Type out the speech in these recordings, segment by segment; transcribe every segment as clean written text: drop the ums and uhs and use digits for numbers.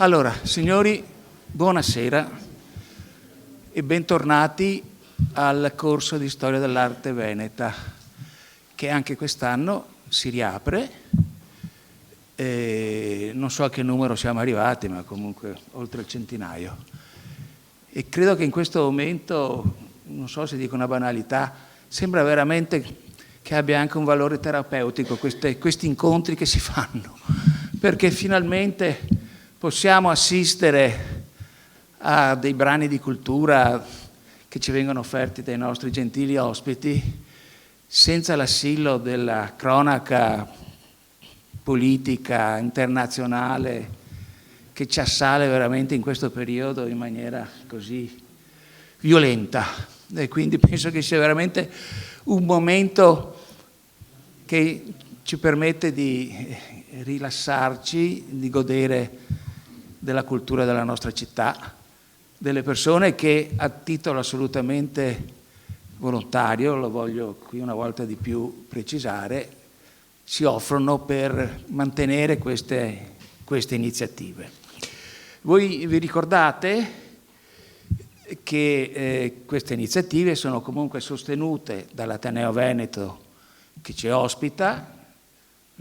Allora, signori, buonasera e bentornati al corso di Storia dell'Arte Veneta, che anche quest'anno si riapre. Non so a che numero siamo arrivati, ma comunque oltre il centinaio. E credo che in questo momento, non so se dico una banalità, sembra veramente che abbia anche un valore terapeutico questi incontri che si fanno, perché finalmente possiamo assistere a dei brani di cultura che ci vengono offerti dai nostri gentili ospiti senza l'assillo della cronaca politica internazionale che ci assale veramente in questo periodo in maniera così violenta. E quindi penso che sia veramente un momento che ci permette di rilassarci, di godere della cultura della nostra città, delle persone che a titolo assolutamente volontario, lo voglio qui una volta di più precisare, si offrono per mantenere queste iniziative. Voi vi ricordate che queste iniziative sono comunque sostenute dall'Ateneo Veneto che ci ospita,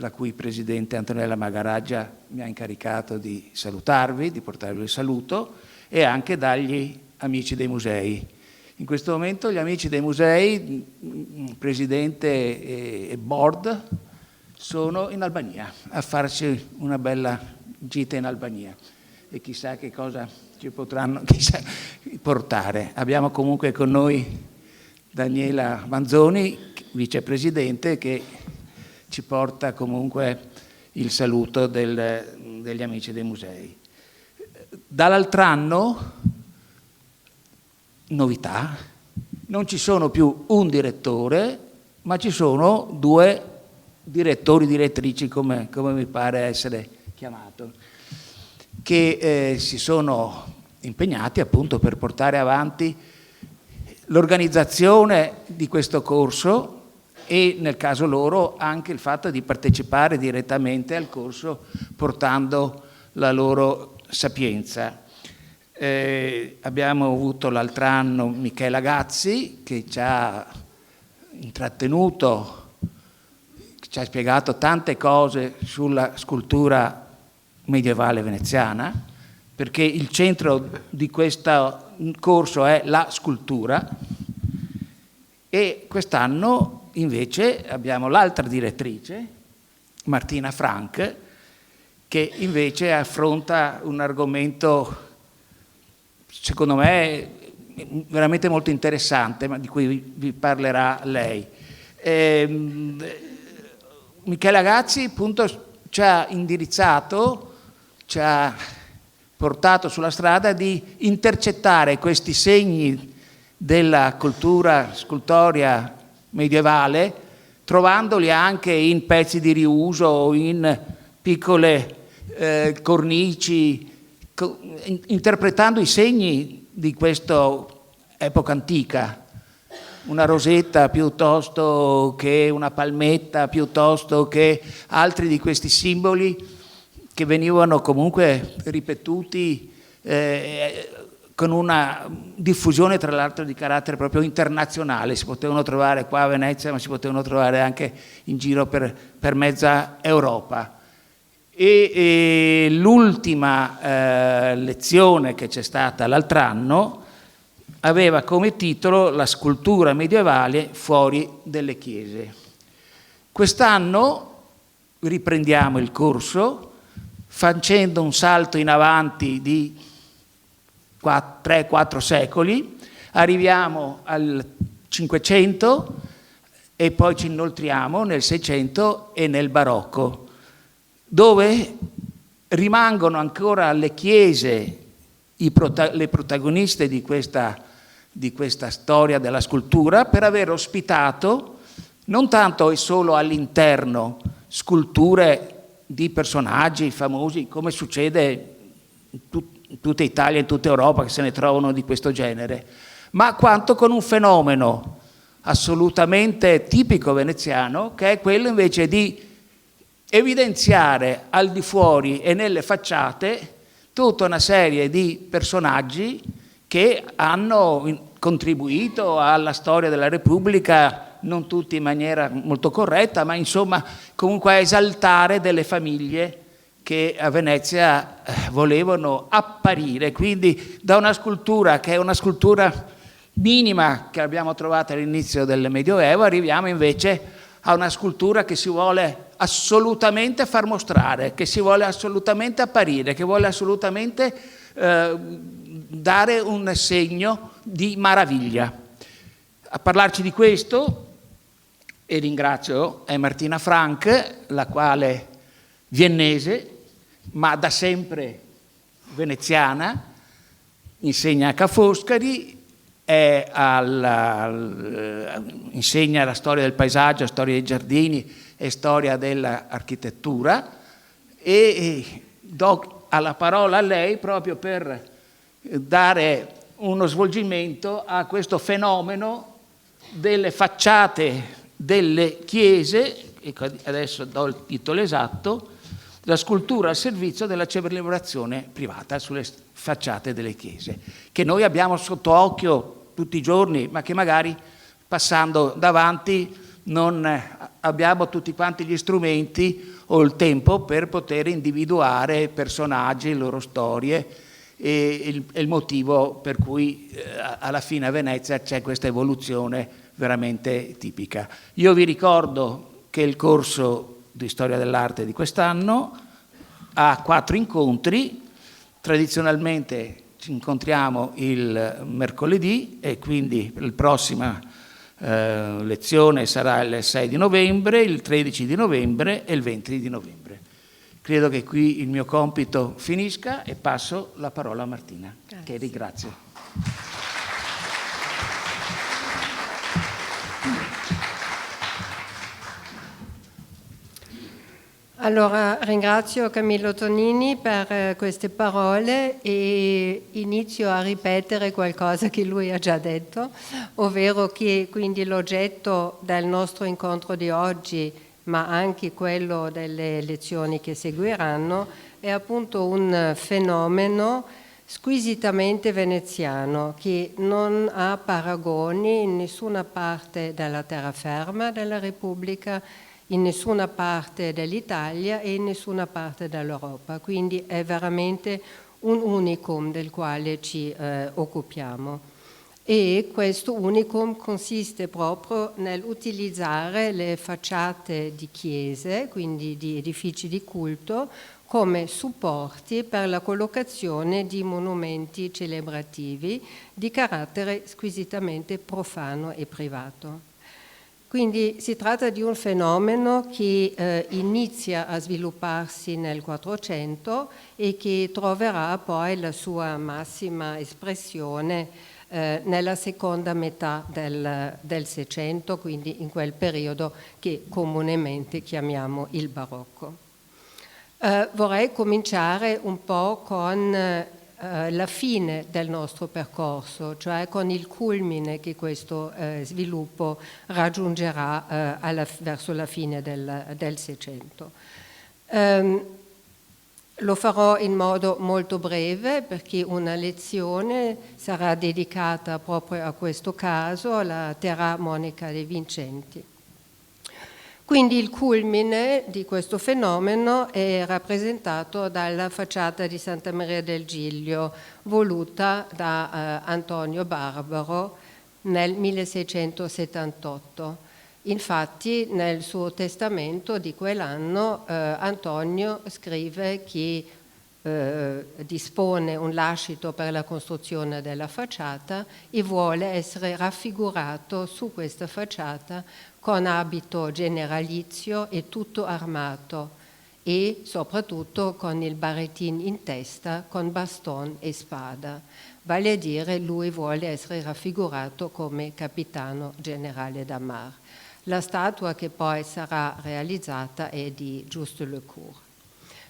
la cui presidente Antonella Magaraggia mi ha incaricato di salutarvi, di portarvi il saluto, e anche dagli amici dei musei. In questo momento gli amici dei musei, presidente e board, sono in Albania a farci una bella gita in Albania e chissà che cosa ci potranno portare. Abbiamo comunque con noi Daniela Manzoni, vicepresidente, che ci porta comunque il saluto degli amici dei musei. Dall'altro anno, novità, non ci sono più un direttore, ma ci sono due direttori, direttrici, come mi pare essere chiamato, che si sono impegnati appunto per portare avanti l'organizzazione di questo corso e nel caso loro anche il fatto di partecipare direttamente al corso portando la loro sapienza. Abbiamo avuto l'altro anno Michela Gazzi che ci ha intrattenuto, ci ha spiegato tante cose sulla scultura medievale veneziana, perché il centro di questo corso è la scultura, e quest'anno invece abbiamo l'altra direttrice, Martina Frank, che invece affronta un argomento, secondo me, veramente molto interessante, ma di cui vi parlerà lei. Michela Gazzi, appunto, ci ha indirizzato, ci ha portato sulla strada di intercettare questi segni della cultura scultoria medievale, trovandoli anche in pezzi di riuso, in piccole cornici, interpretando i segni di questa epoca antica, una rosetta piuttosto che una palmetta, piuttosto che altri di questi simboli che venivano comunque ripetuti con una diffusione tra l'altro di carattere proprio internazionale. Si potevano trovare qua a Venezia, ma si potevano trovare anche in giro per mezza Europa. E l'ultima lezione che c'è stata l'altro anno aveva come titolo La scultura medievale fuori dalle chiese. Quest'anno riprendiamo il corso facendo un salto in avanti di 3-4 secoli, arriviamo al 500 e poi ci inoltriamo nel 600 e nel barocco, dove rimangono ancora le chiese le protagoniste di questa storia della scultura, per aver ospitato non tanto e solo all'interno sculture di personaggi famosi, come succede in tutta Italia e in tutta Europa, che se ne trovano di questo genere, ma quanto con un fenomeno assolutamente tipico veneziano, che è quello invece di evidenziare al di fuori e nelle facciate tutta una serie di personaggi che hanno contribuito alla storia della Repubblica, non tutti in maniera molto corretta, ma insomma comunque a esaltare delle famiglie che a Venezia volevano apparire. Quindi da una scultura che è una scultura minima che abbiamo trovato all'inizio del Medioevo, arriviamo invece a una scultura che si vuole assolutamente far mostrare, che si vuole assolutamente apparire, che vuole assolutamente dare un segno di meraviglia. A parlarci di questo, e ringrazio, è Martina Frank, la quale viennese, ma da sempre veneziana, insegna a Ca' Foscari, insegna la storia del paesaggio, storia dei giardini e storia dell'architettura, e do la parola a lei proprio per dare uno svolgimento a questo fenomeno delle facciate delle chiese, e adesso do il titolo esatto, la scultura al servizio della celebrazione privata sulle facciate delle chiese, che noi abbiamo sotto occhio tutti i giorni, ma che magari passando davanti non abbiamo tutti quanti gli strumenti o il tempo per poter individuare personaggi, le loro storie e il motivo per cui alla fine a Venezia c'è questa evoluzione veramente tipica. Io vi ricordo che il corso di storia dell'arte di quest'anno ha 4 incontri. Tradizionalmente ci incontriamo il mercoledì e quindi la prossima lezione sarà il 6 di novembre, il 13 di novembre e il 20 di novembre. Credo che qui il mio compito finisca e passo la parola a Martina, che ringrazio. Allora, ringrazio Camillo Tonini per queste parole e inizio a ripetere qualcosa che lui ha già detto, ovvero che quindi l'oggetto del nostro incontro di oggi, ma anche quello delle lezioni che seguiranno, è appunto un fenomeno squisitamente veneziano che non ha paragoni in nessuna parte della terraferma della Repubblica, in nessuna parte dell'Italia e in nessuna parte dell'Europa, quindi è veramente un unicum del quale ci occupiamo. E questo unicum consiste proprio nell'utilizzare le facciate di chiese, quindi di edifici di culto, come supporti per la collocazione di monumenti celebrativi di carattere squisitamente profano e privato. Quindi si tratta di un fenomeno che inizia a svilupparsi nel 400 e che troverà poi la sua massima espressione nella seconda metà del 600, quindi in quel periodo che comunemente chiamiamo il barocco. Vorrei cominciare un po' con la fine del nostro percorso, cioè con il culmine che questo sviluppo raggiungerà verso la fine del 600. Lo farò in modo molto breve perché una lezione sarà dedicata proprio a questo caso, alla Terra Monica De Vincenti. Quindi il culmine di questo fenomeno è rappresentato dalla facciata di Santa Maria del Giglio, voluta da Antonio Barbaro nel 1678. Infatti nel suo testamento di quell'anno Antonio scrive che dispone un lascito per la costruzione della facciata e vuole essere raffigurato su questa facciata con abito generalizio e tutto armato e soprattutto con il barettin in testa, con baston e spada. Vale a dire, lui vuole essere raffigurato come capitano generale da Mar. La statua che poi sarà realizzata è di Juste Le Cour.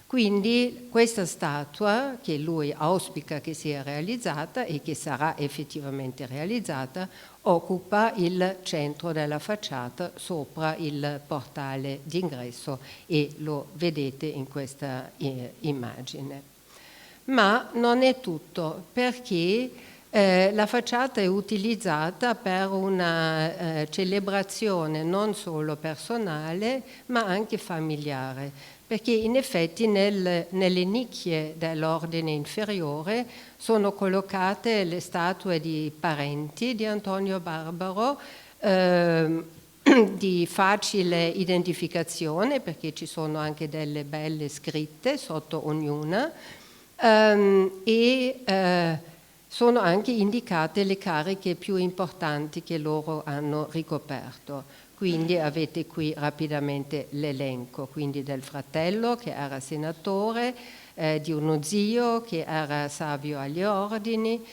Quindi questa statua, che lui auspica che sia realizzata e che sarà effettivamente realizzata, occupa il centro della facciata sopra il portale d'ingresso e lo vedete in questa immagine. Ma non è tutto, perché la facciata è utilizzata per una celebrazione non solo personale, ma anche familiare, perché in effetti nelle nicchie dell'ordine inferiore sono collocate le statue di parenti di Antonio Barbaro, di facile identificazione, perché ci sono anche delle belle scritte sotto ognuna, sono anche indicate le cariche più importanti che loro hanno ricoperto. Quindi avete qui rapidamente l'elenco, quindi del fratello che era senatore, di uno zio che era savio agli ordini,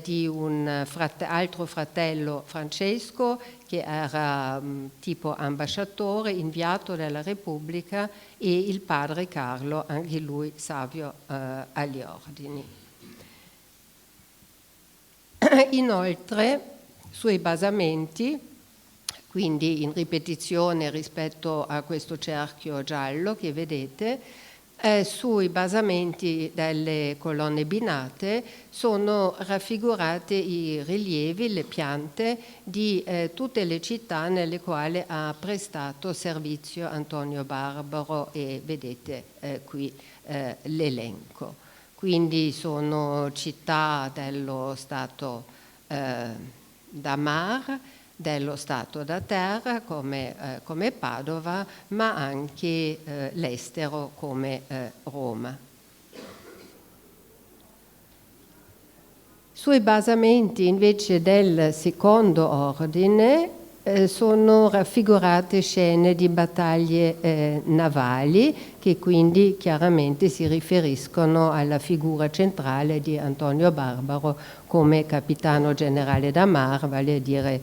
di un altro fratello Francesco che era tipo ambasciatore, inviato della Repubblica, e il padre Carlo, anche lui savio agli ordini. Inoltre, sui basamenti, quindi in ripetizione rispetto a questo cerchio giallo che vedete, sui basamenti delle colonne binate sono raffigurate i rilievi, le piante di tutte le città nelle quali ha prestato servizio Antonio Barbaro, e vedete qui l'elenco. Quindi sono città dello Stato d'Amar, dello Stato da terra come Padova, ma anche l'estero come Roma. Sui basamenti invece del secondo ordine sono raffigurate scene di battaglie navali, che quindi chiaramente si riferiscono alla figura centrale di Antonio Barbaro come capitano generale d'Amar, vale a dire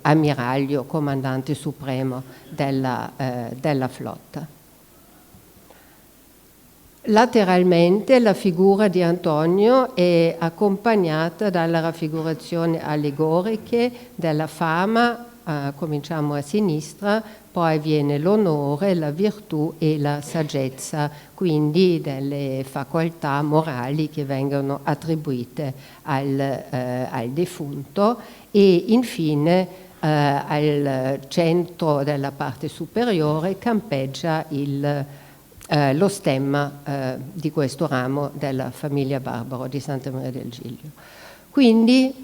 ammiraglio, comandante supremo della flotta. Lateralmente la figura di Antonio è accompagnata dalla raffigurazione allegoriche della fama, cominciamo a sinistra, poi viene l'onore, la virtù e la saggezza, quindi delle facoltà morali che vengono attribuite al defunto, e infine al centro della parte superiore campeggia lo stemma di questo ramo della famiglia Barbaro di Santa Maria del Giglio. Quindi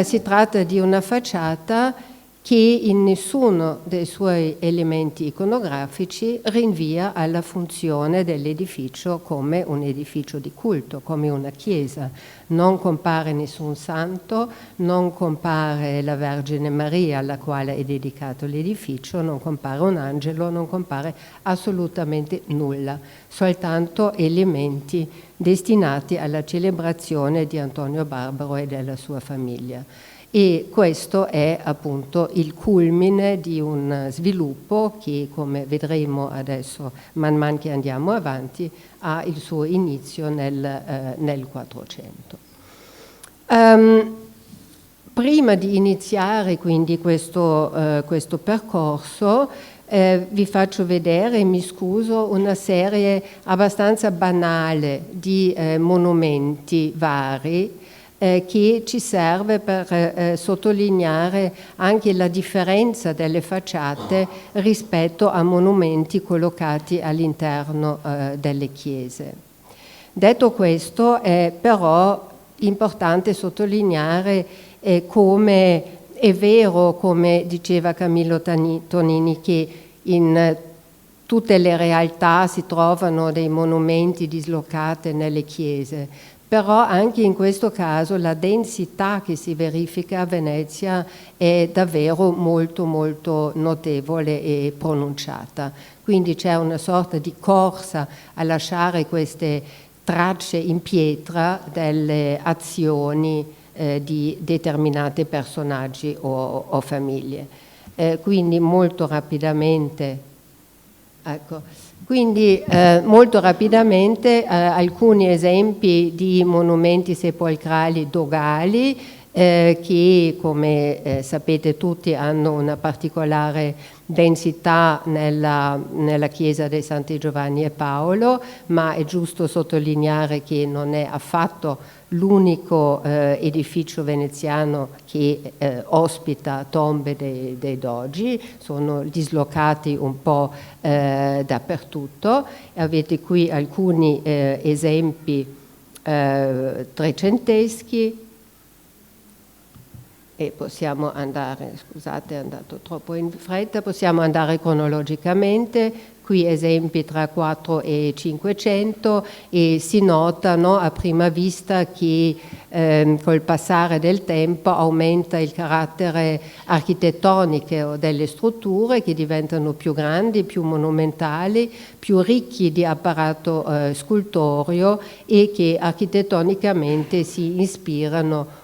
si tratta di una facciata che in nessuno dei suoi elementi iconografici rinvia alla funzione dell'edificio come un edificio di culto, come una chiesa. Non compare nessun santo, non compare la Vergine Maria alla quale è dedicato l'edificio, non compare un angelo, non compare assolutamente nulla, soltanto elementi destinati alla celebrazione di Antonio Barbaro e della sua famiglia. E questo è appunto il culmine di un sviluppo che, come vedremo adesso man mano che andiamo avanti, ha il suo inizio nel 400. Prima di iniziare quindi questo percorso, vi faccio vedere, mi scuso, una serie abbastanza banale di monumenti vari che ci serve per sottolineare anche la differenza delle facciate rispetto a monumenti collocati all'interno delle chiese. Detto questo, è però importante sottolineare come è vero, come diceva Camillo Tonini, che in tutte le realtà si trovano dei monumenti dislocati nelle chiese, però anche in questo caso la densità che si verifica a Venezia è davvero molto molto notevole e pronunciata. Quindi c'è una sorta di corsa a lasciare queste tracce in pietra delle azioni di determinati personaggi o famiglie. Quindi molto rapidamente, alcuni esempi di monumenti sepolcrali dogali che, come sapete tutti, hanno una particolare densità nella chiesa dei Santi Giovanni e Paolo, ma è giusto sottolineare che non è affatto l'unico edificio veneziano che ospita tombe dei dogi, sono dislocati un po' dappertutto. Avete qui alcuni esempi trecenteschi e possiamo andare, scusate, è andato troppo in fretta, possiamo andare cronologicamente. Qui esempi tra 4 e 500 e si nota, no, a prima vista che col passare del tempo aumenta il carattere architettonico delle strutture, che diventano più grandi, più monumentali, più ricchi di apparato scultoreo e che architettonicamente si ispirano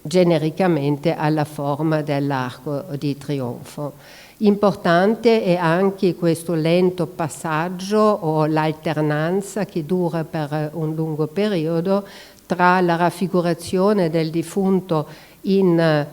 genericamente alla forma dell'arco di trionfo. Importante è anche questo lento passaggio o l'alternanza che dura per un lungo periodo tra la raffigurazione del defunto in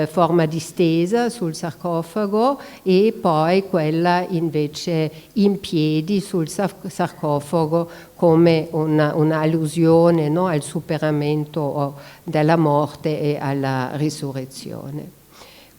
forma distesa sul sarcofago e poi quella invece in piedi sul sarcofago come un'allusione, no, al superamento della morte e alla risurrezione.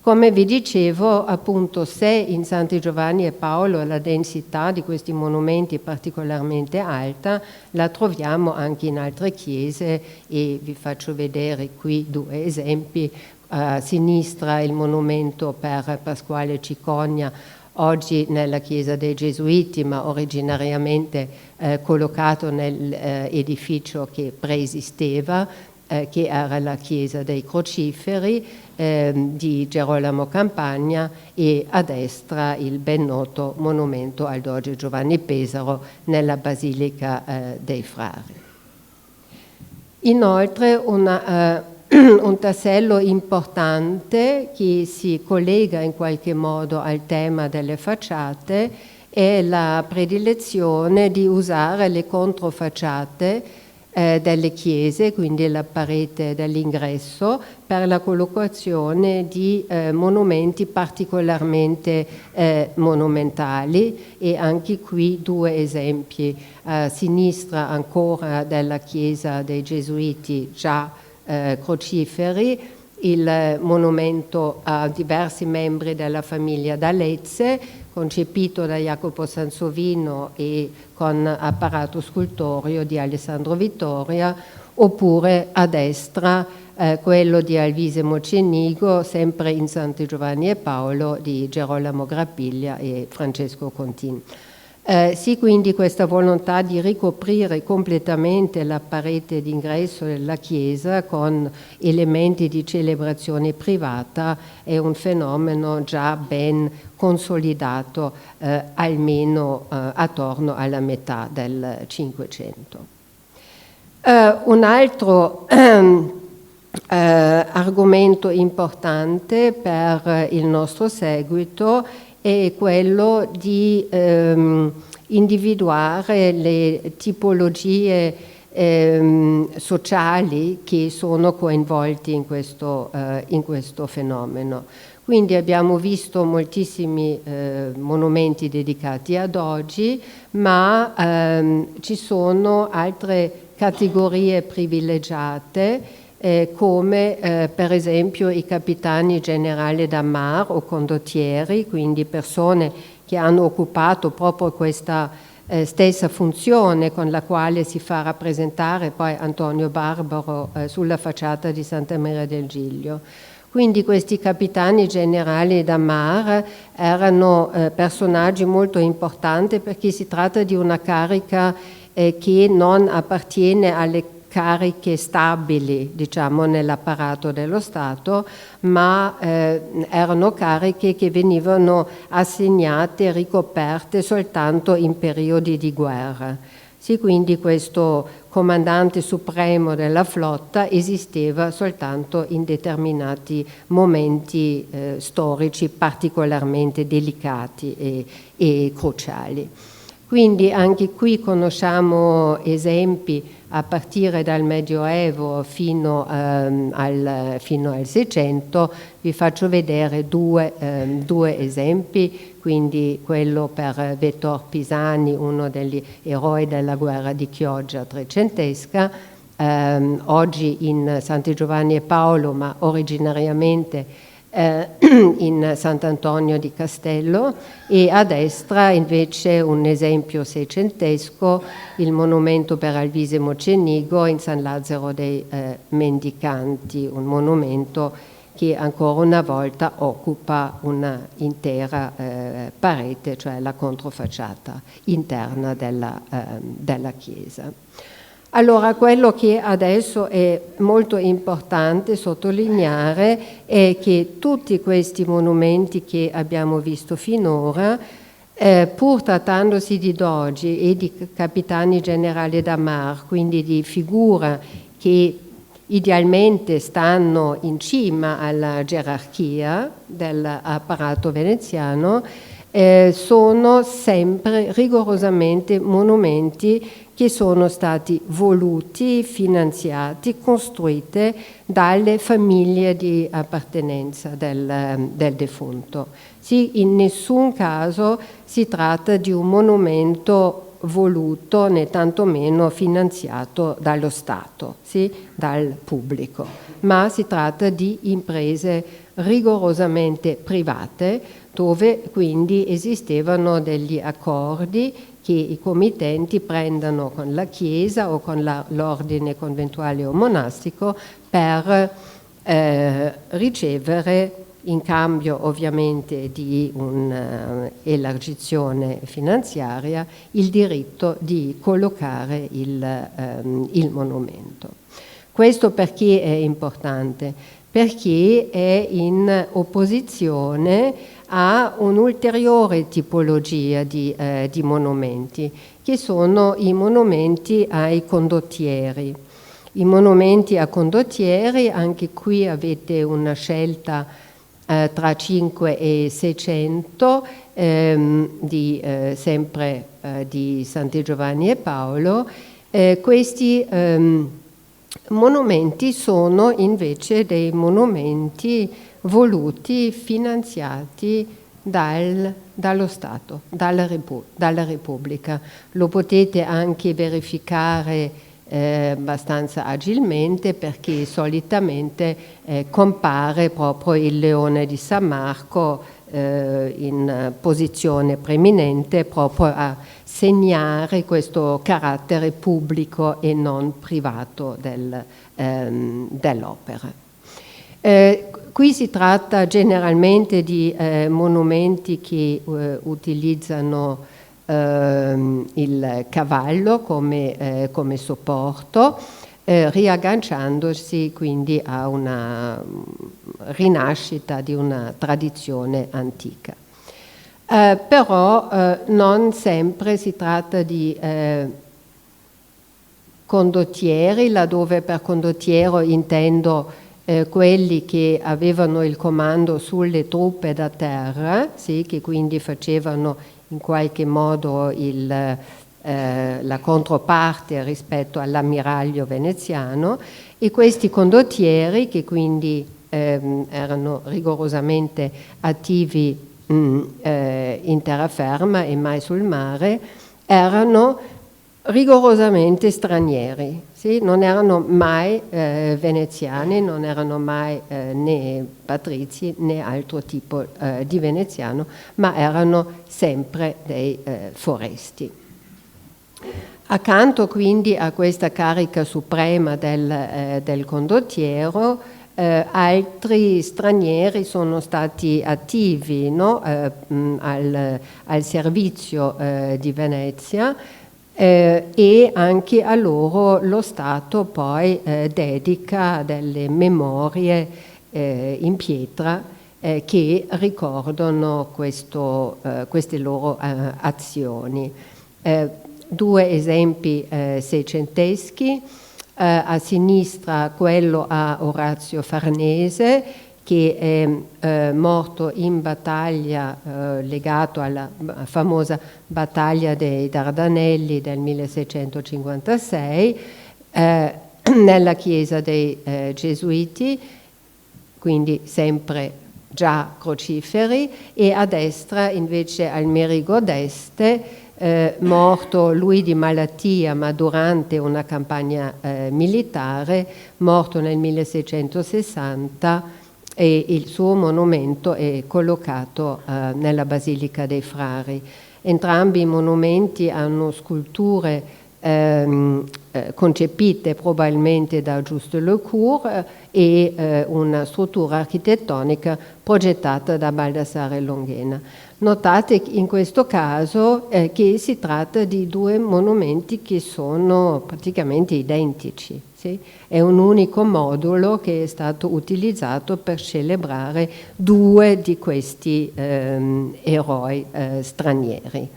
Come vi dicevo, appunto, se in Santi Giovanni e Paolo la densità di questi monumenti è particolarmente alta, la troviamo anche in altre chiese e vi faccio vedere qui 2 esempi. A sinistra il monumento per Pasquale Cicogna, oggi nella chiesa dei Gesuiti, ma originariamente collocato nell'edificio che preesisteva, che era la chiesa dei Crociferi di Gerolamo Campagna, e a destra il ben noto monumento al doge Giovanni Pesaro nella Basilica dei Frari. Inoltre un tassello importante che si collega in qualche modo al tema delle facciate è la predilezione di usare le controfacciate delle chiese, quindi la parete dell'ingresso, per la collocazione di monumenti particolarmente monumentali, e anche qui 2 esempi. A sinistra ancora della chiesa dei Gesuiti, già Crociferi, il monumento a diversi membri della famiglia D'Alezze, concepito da Jacopo Sansovino e con apparato scultoreo di Alessandro Vittoria, oppure a destra quello di Alvise Mocenigo, sempre in Santi Giovanni e Paolo, di Gerolamo Grappiglia e Francesco Contin. Sì, quindi questa volontà di ricoprire completamente la parete d'ingresso della chiesa con elementi di celebrazione privata è un fenomeno già ben consolidato, almeno attorno alla metà del Cinquecento. Un altro argomento importante per il nostro seguito è quello di individuare le tipologie sociali che sono coinvolti in questo fenomeno. Quindi abbiamo visto moltissimi monumenti dedicati a dogi, ma ci sono altre categorie privilegiate, come per esempio i capitani generali da mar o condottieri, quindi persone che hanno occupato proprio questa stessa funzione con la quale si fa rappresentare poi Antonio Barbaro sulla facciata di Santa Maria del Giglio. Quindi questi capitani generali da mar erano personaggi molto importanti, perché si tratta di una carica che non appartiene alle cariche stabili, diciamo, nell'apparato dello Stato, ma erano cariche che venivano assegnate e ricoperte soltanto in periodi di guerra. Sì, quindi questo comandante supremo della flotta esisteva soltanto in determinati momenti storici particolarmente delicati e cruciali. Quindi anche qui conosciamo esempi a partire dal Medioevo fino al Seicento. Vi faccio vedere due esempi, quindi quello per Vettor Pisani, uno degli eroi della guerra di Chioggia trecentesca, oggi in Santi Giovanni e Paolo, ma originariamente in Sant'Antonio di Castello, e a destra invece un esempio seicentesco, il monumento per Alvise Mocenigo in San Lazzaro dei Mendicanti, un monumento che ancora una volta occupa una intera parete, cioè la controfacciata interna della chiesa. Allora, quello che adesso è molto importante sottolineare è che tutti questi monumenti che abbiamo visto finora, pur trattandosi di dogi e di capitani generali da mar, quindi di figure che idealmente stanno in cima alla gerarchia dell'apparato veneziano, sono sempre rigorosamente monumenti che sono stati voluti, finanziati, costruiti dalle famiglie di appartenenza del defunto. Sì, in nessun caso si tratta di un monumento voluto né tantomeno finanziato dallo Stato, sì, dal pubblico, ma si tratta di imprese rigorosamente private, dove quindi esistevano degli accordi che i committenti prendano con la Chiesa o con l'ordine conventuale o monastico per ricevere, in cambio ovviamente di un'elargizione finanziaria, il diritto di collocare il monumento. Questo perché è importante? Perché è in opposizione a un'ulteriore tipologia di monumenti, che sono i monumenti ai condottieri. I monumenti a condottieri, anche qui avete una scelta tra 5 e 600, sempre di Santi Giovanni e Paolo. Questi monumenti sono invece dei monumenti voluti, finanziati dallo Stato, dalla Repubblica. Lo potete anche verificare abbastanza agilmente, perché solitamente compare proprio il leone di San Marco in posizione preeminente, proprio a segnare questo carattere pubblico e non privato dell'opera. Qui si tratta generalmente di monumenti che utilizzano il cavallo come supporto, riagganciandosi quindi a una rinascita di una tradizione antica. Però non sempre si tratta di condottieri, laddove per condottiero intendo quelli che avevano il comando sulle truppe da terra, sì, che quindi facevano in qualche modo la controparte rispetto all'ammiraglio veneziano, e questi condottieri, che quindi erano rigorosamente attivi in terraferma e mai sul mare, erano rigorosamente stranieri, sì? Non erano mai veneziani, non erano mai né patrizi né altro tipo di veneziano, ma erano sempre dei foresti. Accanto quindi a questa carica suprema del condottiero, altri stranieri sono stati attivi, no? al servizio di Venezia, e anche a loro lo Stato poi dedica delle memorie in pietra che ricordano queste loro azioni. Due esempi seicenteschi, a sinistra quello a Orazio Farnese, che è morto in battaglia, legato alla famosa battaglia dei Dardanelli del 1656, nella chiesa dei Gesuiti, quindi sempre già crociferi, e a destra invece Almerico d'Este, morto lui di malattia ma durante una campagna militare, morto nel 1660, e il suo monumento è collocato nella Basilica dei Frari. Entrambi i monumenti hanno sculture concepite probabilmente da Auguste Lecourt e una struttura architettonica progettata da Baldassare Longhena. Notate in questo caso che si tratta di due monumenti che sono praticamente identici. Sì? È un unico modulo che è stato utilizzato per celebrare due di questi eroi stranieri.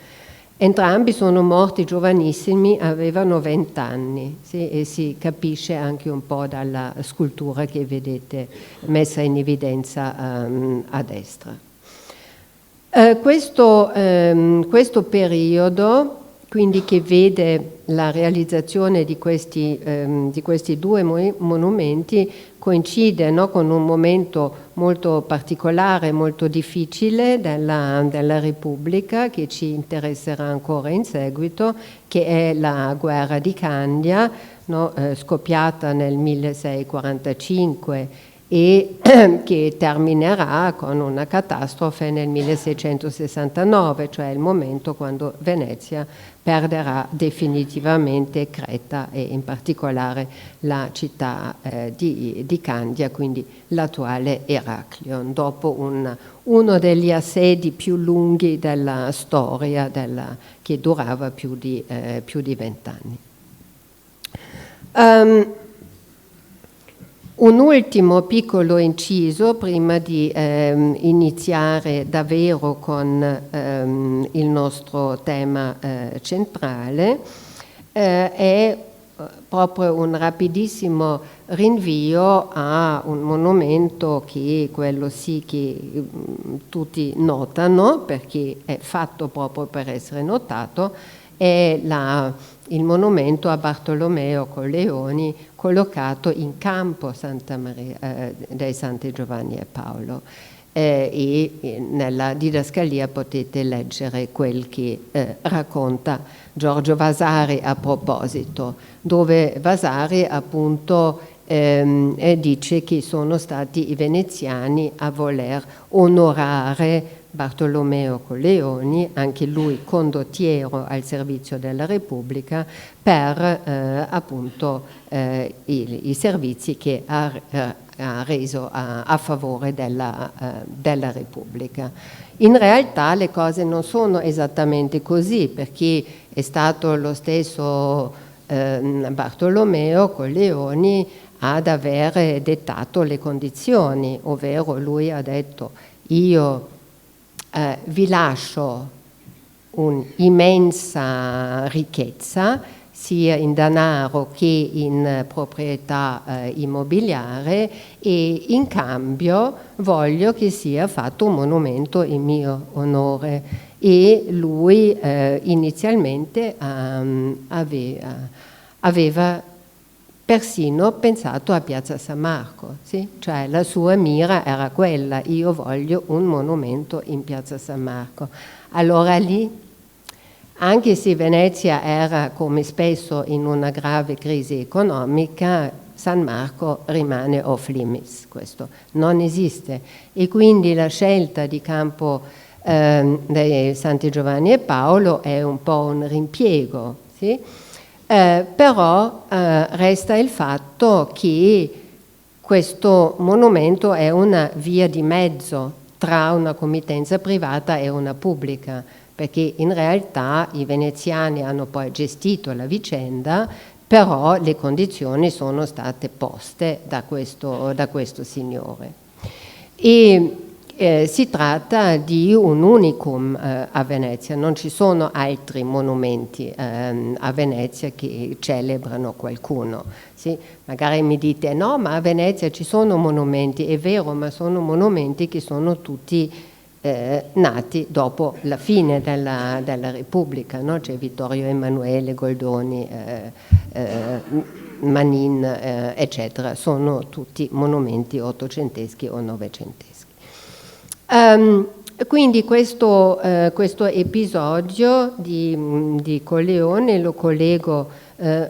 Entrambi sono morti giovanissimi, avevano 20 anni, sì? E si capisce anche un po' dalla scultura che vedete messa in evidenza a destra. Questo periodo, quindi, che vede la realizzazione di questi due monumenti, coincide, no, con un momento molto particolare, molto difficile della Repubblica, che ci interesserà ancora in seguito, che è la guerra di Candia, no, scoppiata nel 1645 e che terminerà con una catastrofe nel 1669, cioè il momento quando Venezia perderà definitivamente Creta e in particolare la città di Candia, quindi l'attuale Eraclion, dopo uno degli assedi più lunghi della storia, che durava più di 20 anni. Un ultimo piccolo inciso prima di iniziare davvero con il nostro tema centrale è proprio un rapidissimo rinvio a un monumento che quello sì che tutti notano, perché è fatto proprio per essere notato, è il monumento a Bartolomeo Colleoni, collocato in campo Santa Maria dei Santi Giovanni e Paolo, e nella didascalia potete leggere quel che racconta Giorgio Vasari a proposito, dove Vasari appunto dice che sono stati i veneziani a voler onorare Bartolomeo Colleoni, anche lui condottiero al servizio della Repubblica, per appunto i servizi che ha reso a favore della Repubblica. In realtà le cose non sono esattamente così, perché è stato lo stesso Bartolomeo Colleoni ad aver dettato le condizioni, ovvero lui ha detto: io vi lascio un'immensa ricchezza, sia in denaro che in proprietà immobiliare, e in cambio voglio che sia fatto un monumento in mio onore. E lui inizialmente aveva persino pensato a Piazza San Marco, sì? Cioè la sua mira era quella: io voglio un monumento in Piazza San Marco. Allora lì, anche se Venezia era, come spesso, in una grave crisi economica, San Marco rimane off limits, questo non esiste. E quindi la scelta di campo dei Santi Giovanni e Paolo è un po' un rimpiego, sì? Però resta il fatto che questo monumento è una via di mezzo tra una committenza privata e una pubblica, perché in realtà i veneziani hanno poi gestito la vicenda, però le condizioni sono state poste da questo signore. E si tratta di un unicum a Venezia, non ci sono altri monumenti a Venezia che celebrano qualcuno. Sì? Magari mi dite no, ma a Venezia ci sono monumenti, è vero, ma sono monumenti che sono tutti nati dopo la fine della Repubblica, no? C'è Vittorio Emanuele, Goldoni, Manin, eccetera, sono tutti monumenti ottocenteschi o novecenteschi. Quindi questo episodio di Colleoni lo collego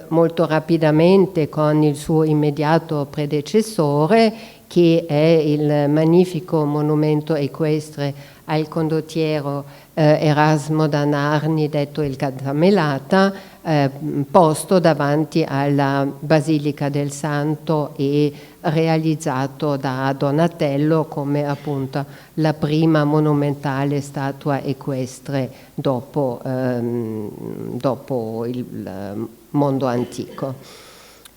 molto rapidamente con il suo immediato predecessore, che è il magnifico monumento equestre al condottiero Erasmo da Narni, detto il Catamelata, posto davanti alla Basilica del Santo e realizzato da Donatello come appunto la prima monumentale statua equestre dopo il mondo antico.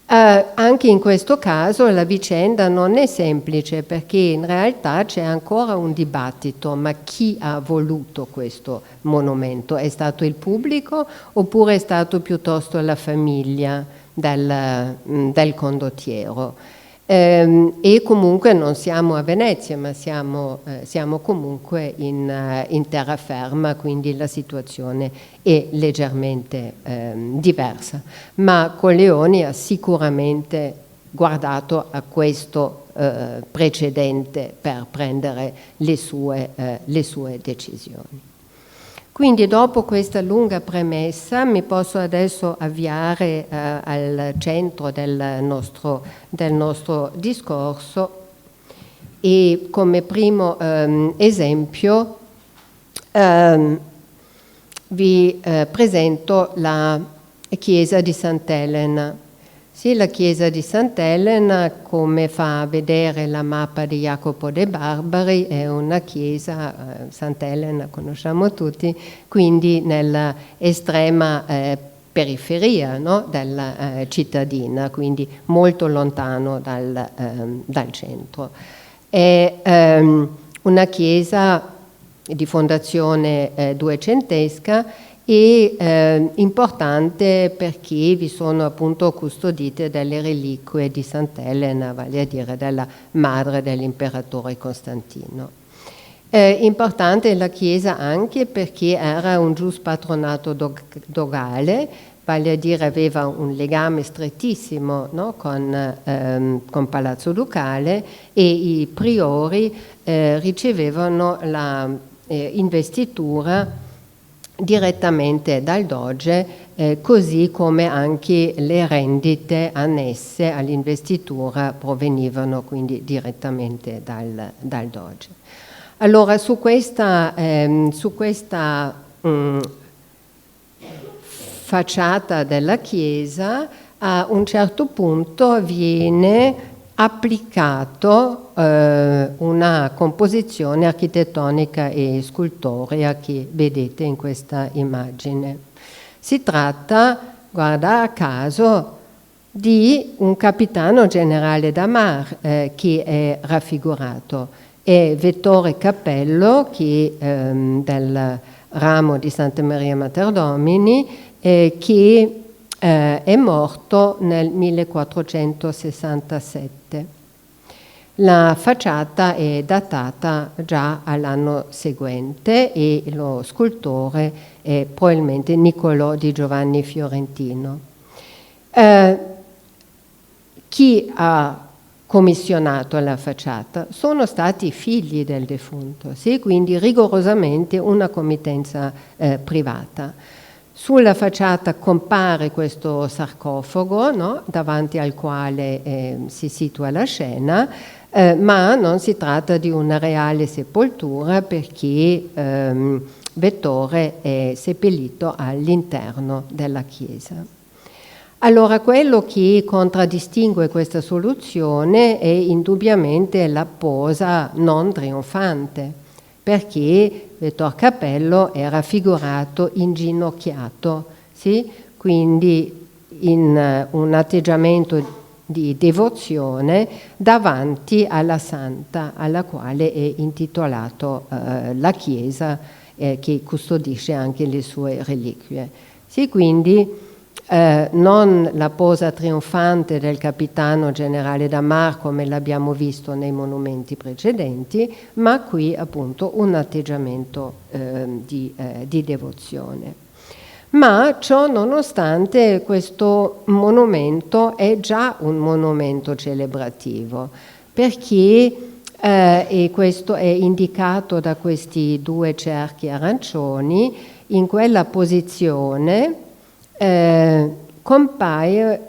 Anche in questo caso la vicenda non è semplice, perché in realtà c'è ancora un dibattito: ma chi ha voluto questo monumento? È stato il pubblico oppure è stato piuttosto la famiglia del condottiero? E comunque non siamo a Venezia, ma siamo comunque in terraferma, quindi la situazione è leggermente diversa. Ma Colleoni ha sicuramente guardato a questo precedente per prendere le sue decisioni. Quindi dopo questa lunga premessa mi posso adesso avviare al centro del nostro discorso, e come primo esempio vi presento la chiesa di Sant'Elena. Sì, la chiesa di Sant'Elena, come fa vedere la mappa di Jacopo de Barbari, è una chiesa, Sant'Elena conosciamo tutti, quindi nella estrema periferia, no? Della cittadina, quindi molto lontano dal centro. È una chiesa di fondazione duecentesca e importante perché vi sono appunto custodite delle reliquie di Sant'Elena, vale a dire della madre dell'imperatore Costantino. Importante la chiesa anche perché era un gius patronato dogale, vale a dire aveva un legame strettissimo, no? con Palazzo Ducale, e i priori ricevevano la investitura direttamente dal Doge, così come anche le rendite annesse all'investitura provenivano quindi direttamente dal Doge. Allora su questa facciata della chiesa a un certo punto viene applicato una composizione architettonica e scultorea che vedete in questa immagine. Si tratta, guarda caso, di un capitano generale da mar che è raffigurato. È Vettore Capello, che del ramo di Santa Maria Mater Domini, che è morto nel 1467. La facciata è datata già all'anno seguente e lo scultore è probabilmente Niccolò di Giovanni Fiorentino. Chi ha commissionato la facciata sono stati i figli del defunto, sì? Quindi rigorosamente una committenza privata. Sulla facciata compare questo sarcofago, no? Davanti al quale si situa la scena, ma non si tratta di una reale sepoltura perché Vettore è seppellito all'interno della chiesa. Allora, quello che contraddistingue questa soluzione è indubbiamente la posa non trionfante, perché Vettore Capello è raffigurato inginocchiato, sì? Quindi in un atteggiamento di devozione davanti alla santa alla quale è intitolato la chiesa che custodisce anche le sue reliquie. Sì, quindi non la posa trionfante del capitano generale Damar come l'abbiamo visto nei monumenti precedenti, ma qui appunto un atteggiamento di devozione. Ma ciò nonostante questo monumento è già un monumento celebrativo, perché e questo è indicato da questi due cerchi arancioni, in quella posizione compaia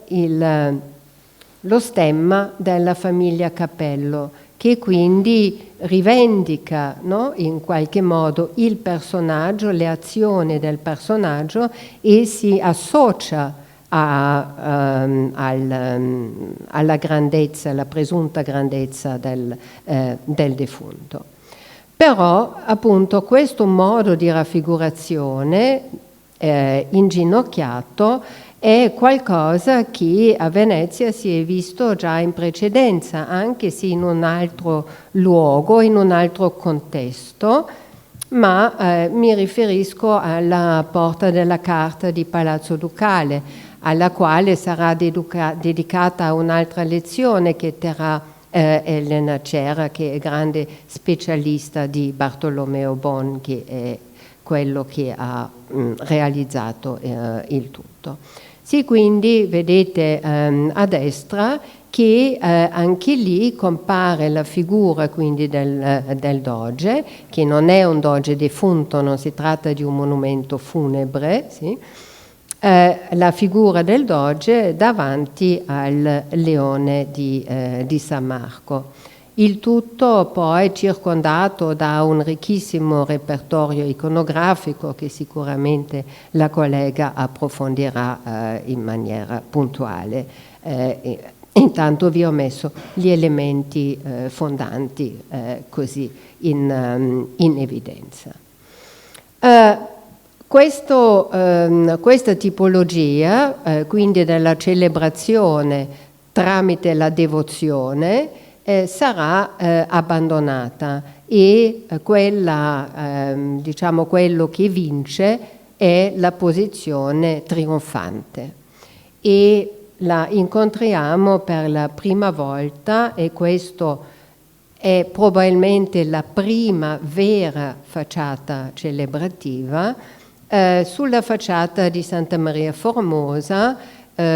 lo stemma della famiglia Capello, che quindi rivendica, no, in qualche modo il personaggio, le azioni del personaggio e si associa alla grandezza, alla presunta grandezza del defunto. Però appunto questo modo di raffigurazione inginocchiato è qualcosa che a Venezia si è visto già in precedenza, anche se in un altro luogo, in un altro contesto, ma mi riferisco alla Porta della Carta di Palazzo Ducale, alla quale sarà dedicata un'altra lezione che terrà Elena Cera, che è grande specialista di Bartolomeo Bon, che è quello che ha realizzato il tutto. Sì, quindi vedete a destra che anche lì compare la figura quindi del doge, che non è un doge defunto, non si tratta di un monumento funebre, sì? La figura del doge davanti al leone di San Marco. Il tutto poi circondato da un ricchissimo repertorio iconografico che sicuramente la collega approfondirà in maniera puntuale. Intanto vi ho messo gli elementi fondanti così in evidenza. Questa tipologia, quindi della celebrazione tramite la devozione, sarà abbandonata e diciamo quello che vince è la posizione trionfante. E la incontriamo per la prima volta, e questo è probabilmente la prima vera facciata celebrativa, sulla facciata di Santa Maria Formosa,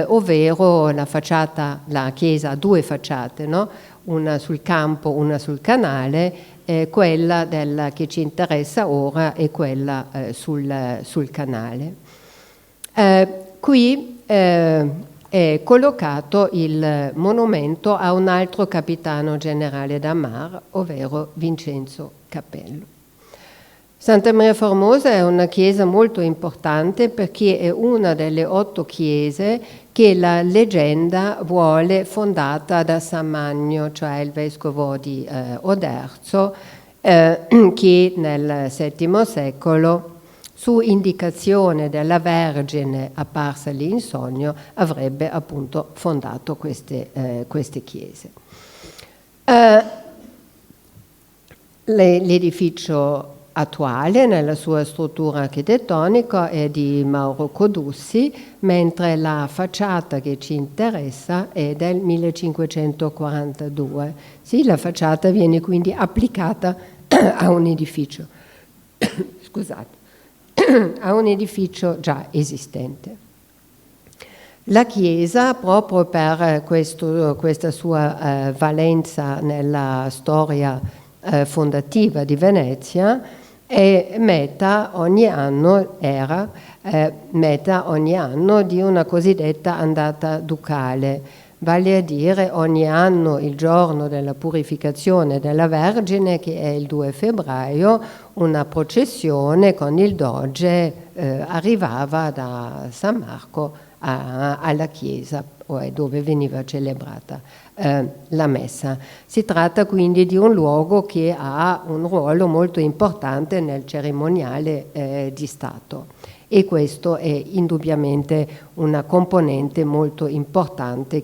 ovvero la chiesa ha due facciate, no? Una sul campo, una sul canale, quella che ci interessa ora è quella sul canale. Qui è collocato il monumento a un altro capitano generale da Mar, ovvero Vincenzo Capello. Santa Maria Formosa è una chiesa molto importante perché è una delle 8 chiese che la leggenda vuole fondata da San Magno, cioè il vescovo di Oderzo, che nel VII secolo, su indicazione della Vergine apparsagli in sogno, avrebbe appunto fondato queste chiese. L'edificio attuale nella sua struttura architettonica è di Mauro Codussi, mentre la facciata che ci interessa è del 1542. Sì, la facciata viene quindi applicata a un edificio, scusate, a un edificio già esistente. La chiesa, proprio per questa sua valenza nella storia fondativa di Venezia, era meta ogni anno di una cosiddetta andata ducale, vale a dire ogni anno il giorno della purificazione della Vergine, che è il 2 febbraio, una processione con il doge arrivava da San Marco alla chiesa dove veniva celebrata la messa. Si tratta quindi di un luogo che ha un ruolo molto importante nel cerimoniale di Stato e questo è indubbiamente una componente molto importante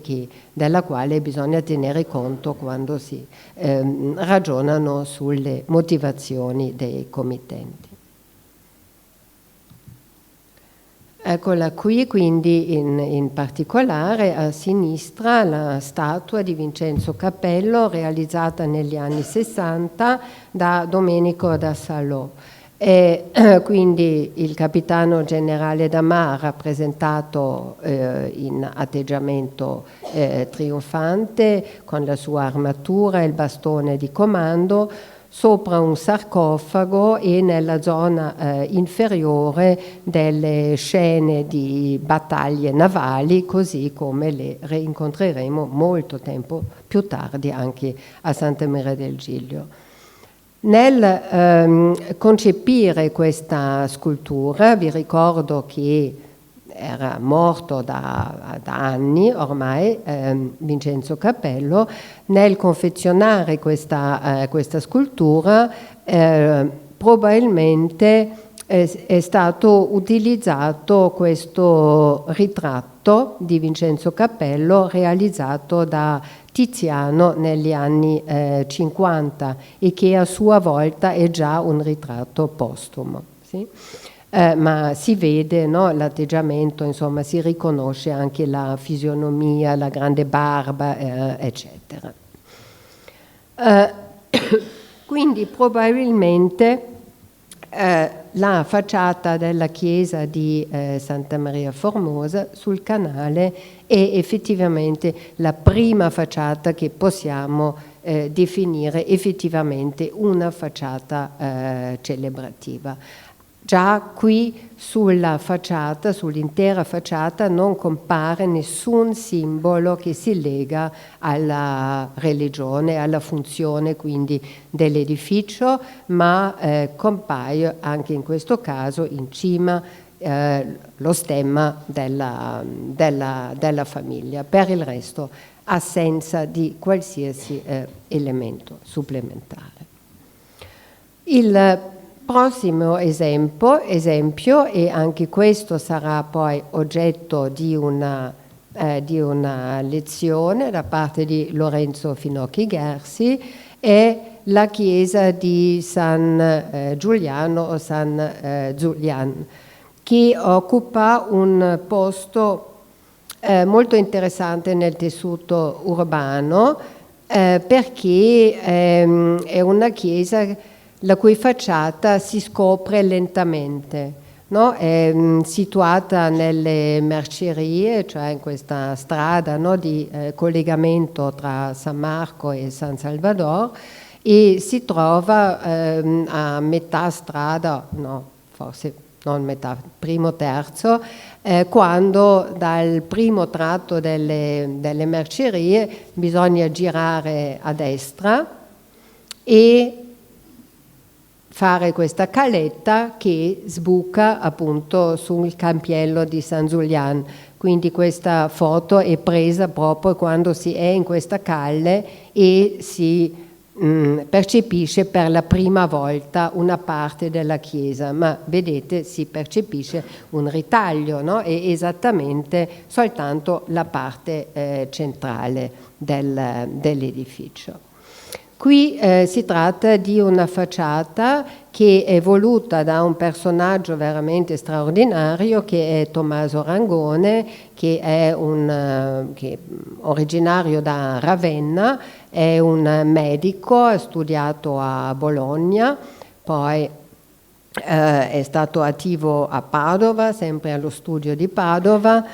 della quale bisogna tenere conto quando si ragionano sulle motivazioni dei committenti. Eccola qui quindi in particolare a sinistra la statua di Vincenzo Cappello realizzata negli anni 60 da Domenico da Salò. E quindi il capitano generale Damà rappresentato in atteggiamento trionfante con la sua armatura e il bastone di comando sopra un sarcofago e nella zona inferiore delle scene di battaglie navali, così come le rincontreremo molto tempo più tardi anche a Santa Maria del Giglio. Nel concepire questa scultura, vi ricordo che era morto da anni ormai Vincenzo Cappello, nel confezionare questa scultura probabilmente è stato utilizzato questo ritratto di Vincenzo Cappello realizzato da Tiziano negli anni 50 e che a sua volta è già un ritratto postumo. Sì? Ma si vede, no, l'atteggiamento, insomma, si riconosce anche la fisionomia, la grande barba, eccetera. Quindi probabilmente la facciata della chiesa di Santa Maria Formosa sul canale è effettivamente la prima facciata che possiamo definire effettivamente una facciata celebrativa. Già qui sulla facciata, sull'intera facciata, non compare nessun simbolo che si lega alla religione, alla funzione quindi dell'edificio, ma compaio anche in questo caso in cima lo stemma della famiglia. Per il resto assenza di qualsiasi elemento supplementare. Il prossimo esempio, e anche questo sarà poi oggetto di una lezione da parte di Lorenzo Finocchi Gersi, è la chiesa di San Giuliano o San Giulian, che occupa un posto molto interessante nel tessuto urbano perché è una chiesa la cui facciata si scopre lentamente, no? È situata nelle mercerie, cioè in questa strada, no, di collegamento tra San Marco e San Salvador, e si trova a metà strada, no, forse non metà, primo terzo, quando dal primo tratto delle mercerie bisogna girare a destra e fare questa caletta che sbuca appunto sul campiello di San Giulian. Quindi questa foto è presa proprio quando si è in questa calle e si percepisce per la prima volta una parte della chiesa, ma vedete si percepisce un ritaglio, no? È esattamente soltanto la parte centrale dell'edificio. Qui si tratta di una facciata che è voluta da un personaggio veramente straordinario che è Tommaso Rangone, che è originario da Ravenna, è un medico, ha studiato a Bologna, poi è stato attivo a Padova, sempre allo studio di Padova,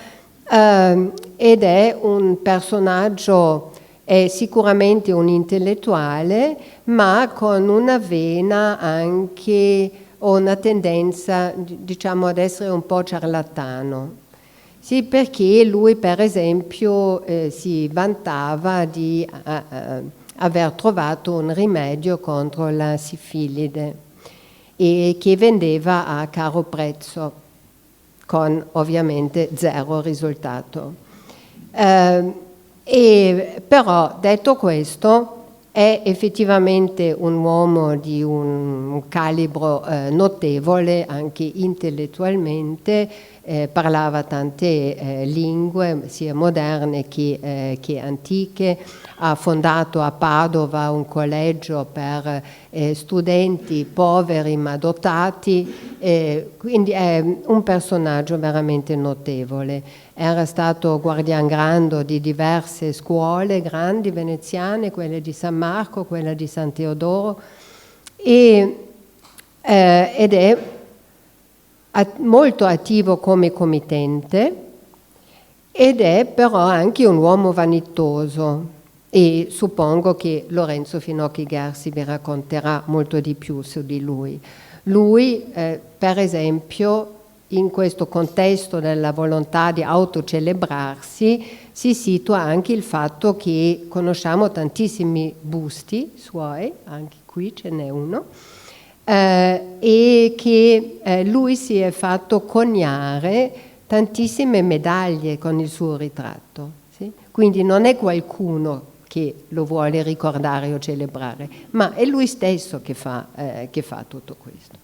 ed è un personaggio. È sicuramente un intellettuale, ma con una vena anche, o una tendenza, diciamo, ad essere un po' ciarlatano. Sì, perché lui, per esempio, si vantava di aver trovato un rimedio contro la sifilide e che vendeva a caro prezzo, con ovviamente zero risultato. E però detto questo È effettivamente un uomo di un calibro notevole anche intellettualmente, parlava tante lingue sia moderne che antiche, ha fondato a Padova un collegio per studenti poveri ma dotati, quindi è un personaggio veramente notevole. Era stato guardian grando di diverse scuole grandi veneziane, quelle di San Marco, quella di San Teodoro, ed è molto attivo come committente ed è però anche un uomo vanitoso, e suppongo che Lorenzo Finocchi Gersi vi racconterà molto di più su di lui. Lui, per esempio, in questo contesto della volontà di autocelebrarsi si situa anche il fatto che conosciamo tantissimi busti suoi, anche qui ce n'è uno, e che lui si è fatto coniare tantissime medaglie con il suo ritratto. Sì? Quindi non è qualcuno che lo vuole ricordare o celebrare, ma è lui stesso che fa tutto questo.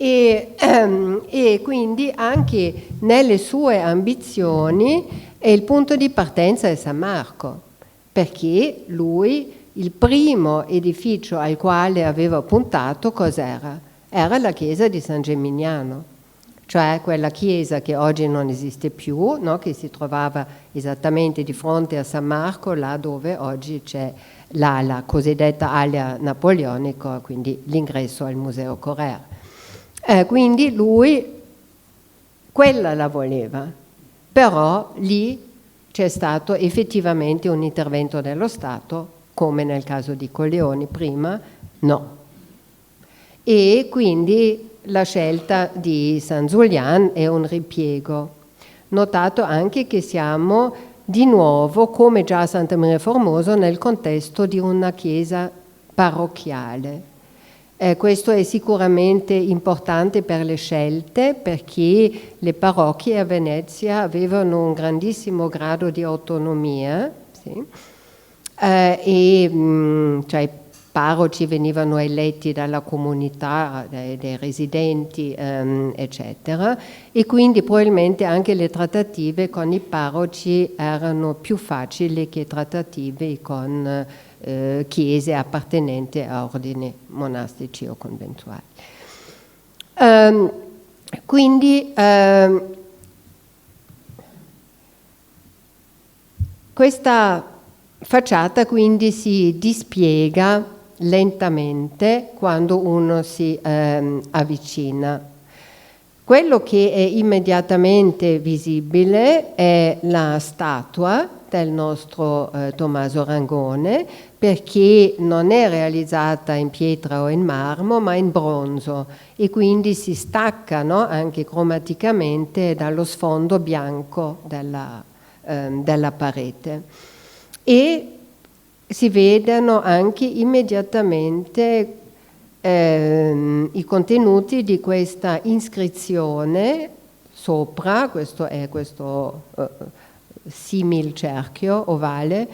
E quindi anche nelle sue ambizioni il punto di partenza è San Marco, perché lui, il primo edificio al quale aveva puntato, cos'era? Era la chiesa di San Gemignano, cioè quella chiesa che oggi non esiste più, no? Che si trovava esattamente di fronte a San Marco, là dove oggi c'è la cosiddetta alia napoleonica, quindi l'ingresso al Museo Correr. Quindi lui quella la voleva, però lì c'è stato effettivamente un intervento dello Stato, come nel caso di Colleoni prima, no. E quindi la scelta di San Zulian è un ripiego. Notato anche che siamo di nuovo, come già a Santa Maria Formoso, nel contesto di una chiesa parrocchiale. Questo è sicuramente importante per le scelte, perché le parrocchie a Venezia avevano un grandissimo grado di autonomia, sì? Cioè i parroci venivano eletti dalla comunità, dai residenti, eccetera, e quindi probabilmente anche le trattative con i parroci erano più facili che trattative con chiese appartenenti a ordini monastici o conventuali. Quindi questa facciata quindi si dispiega lentamente quando uno si avvicina. Quello che è immediatamente visibile è la statua del nostro Tommaso Rangone, perché non è realizzata in pietra o in marmo, ma in bronzo, e quindi si stacca, no, anche cromaticamente dallo sfondo bianco della parete. E si vedono anche immediatamente i contenuti di questa iscrizione sopra, questo è questo simil cerchio ovale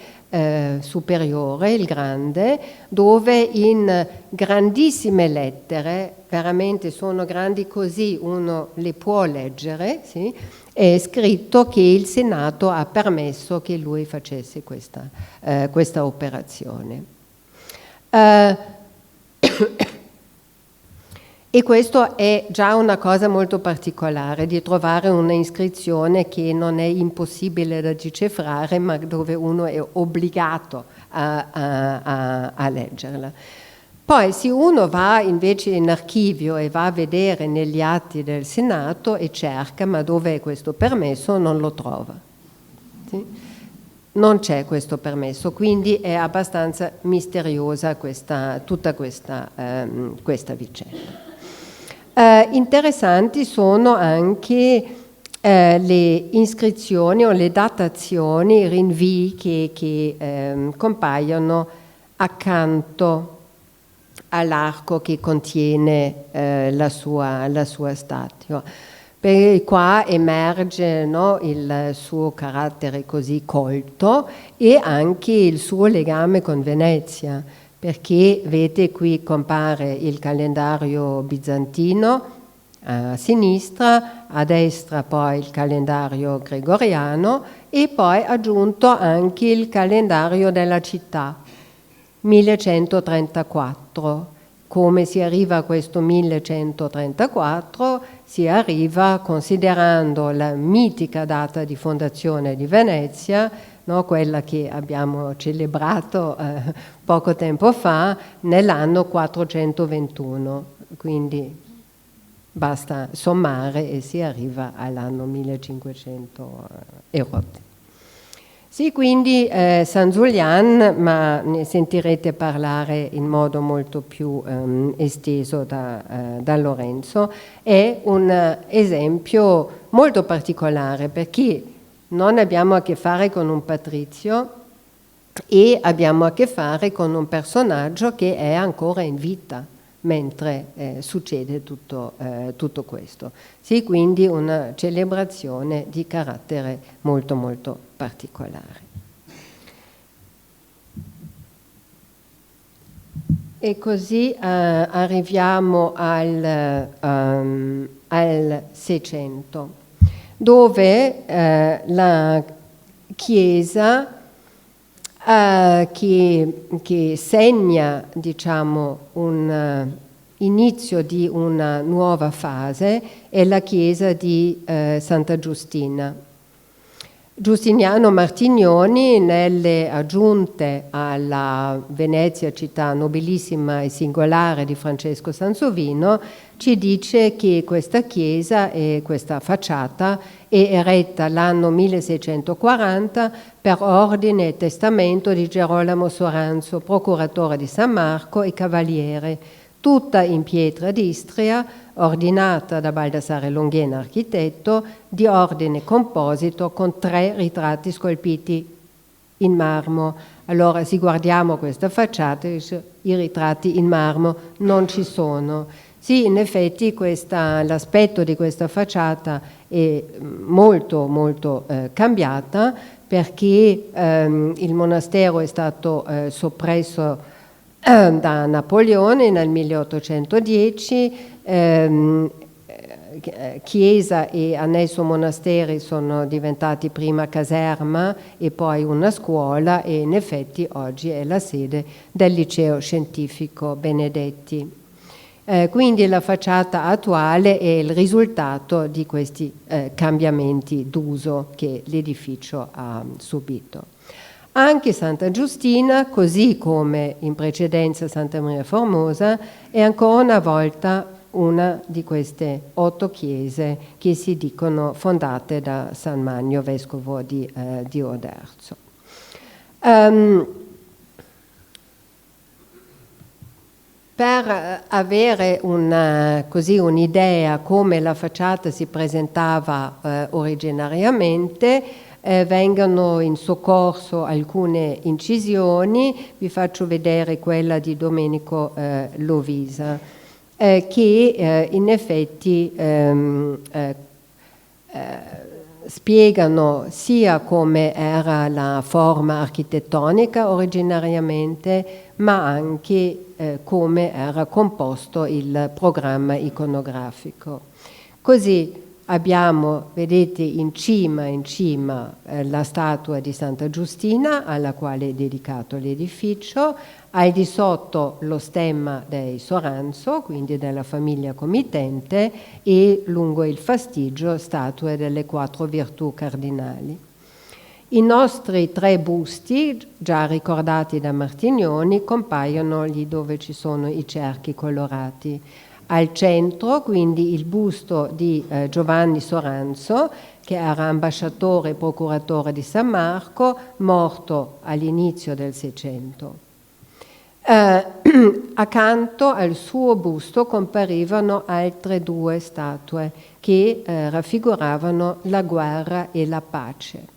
superiore, il grande, dove in grandissime lettere, veramente sono grandi così uno le può leggere, sì? È scritto che il Senato ha permesso che lui facesse questa operazione. E questo è già una cosa molto particolare, di trovare una iscrizione che non è impossibile da decifrare, ma dove uno è obbligato a leggerla. Poi se uno va invece in archivio e va a vedere negli atti del Senato e cerca, ma dove è questo permesso, non lo trova. Sì? Non c'è questo permesso, quindi è abbastanza misteriosa tutta questa vicenda. Interessanti sono anche le iscrizioni o le datazioni, i rinvii che compaiono accanto all'arco che contiene la sua statua. Perché qua emerge, no, il suo carattere così colto e anche il suo legame con Venezia, perché vedete qui compare il calendario bizantino a sinistra, a destra poi il calendario gregoriano e poi aggiunto anche il calendario della città, 1134. Come si arriva a questo 1134? Si arriva considerando la mitica data di fondazione di Venezia, no, quella che abbiamo celebrato poco tempo fa, nell'anno 421. Quindi basta sommare e si arriva all'anno 1500 erotti. Sì, quindi San Zulian, ma ne sentirete parlare in modo molto più esteso da Lorenzo, è un esempio molto particolare perché non abbiamo a che fare con un patrizio e abbiamo a che fare con un personaggio che è ancora in vita mentre succede tutto questo. Sì, quindi una celebrazione di carattere molto molto particolare. E così arriviamo al 600, dove la Chiesa che segna, diciamo, un inizio di una nuova fase è la chiesa di Santa Giustina. Giustiniano Martignoni, nelle aggiunte alla Venezia, città nobilissima e singolare di Francesco Sansovino, ci dice che questa chiesa e questa facciata è eretta l'anno 1640 per ordine e testamento di Gerolamo Soranzo, procuratore di San Marco e cavaliere, tutta in pietra d'Istria, ordinata da Baldassare Longhiena, architetto, di ordine composito con 3 ritratti scolpiti in marmo. Allora, se guardiamo questa facciata, i ritratti in marmo non ci sono. Sì, in effetti l'aspetto di questa facciata è molto molto cambiata perché il monastero è stato soppresso da Napoleone nel 1810, chiesa e annesso monasteri sono diventati prima caserma e poi una scuola e in effetti oggi è la sede del liceo scientifico Benedetti. Quindi la facciata attuale è il risultato di questi cambiamenti d'uso che l'edificio ha subito. Anche Santa Giustina, così come in precedenza Santa Maria Formosa, è ancora una volta una di queste 8 chiese che si dicono fondate da San Magno, vescovo di Oderzo. Per avere un'idea come la facciata si presentava originariamente, vengono in soccorso alcune incisioni. Vi faccio vedere quella di Domenico Lovisa, che in effetti spiegano sia come era la forma architettonica originariamente, ma anche come era composto il programma iconografico. Così abbiamo, vedete, in cima la statua di Santa Giustina, alla quale è dedicato l'edificio, al di sotto lo stemma dei Soranzo, quindi della famiglia committente, e lungo il fastigio statue delle 4 virtù cardinali. I nostri 3 busti, già ricordati da Martignoni, compaiono lì dove ci sono i cerchi colorati. Al centro, quindi, il busto di Giovanni Soranzo, che era ambasciatore e procuratore di San Marco, morto all'inizio del 600. Accanto al suo busto comparivano altre 2 statue che raffiguravano la guerra e la pace.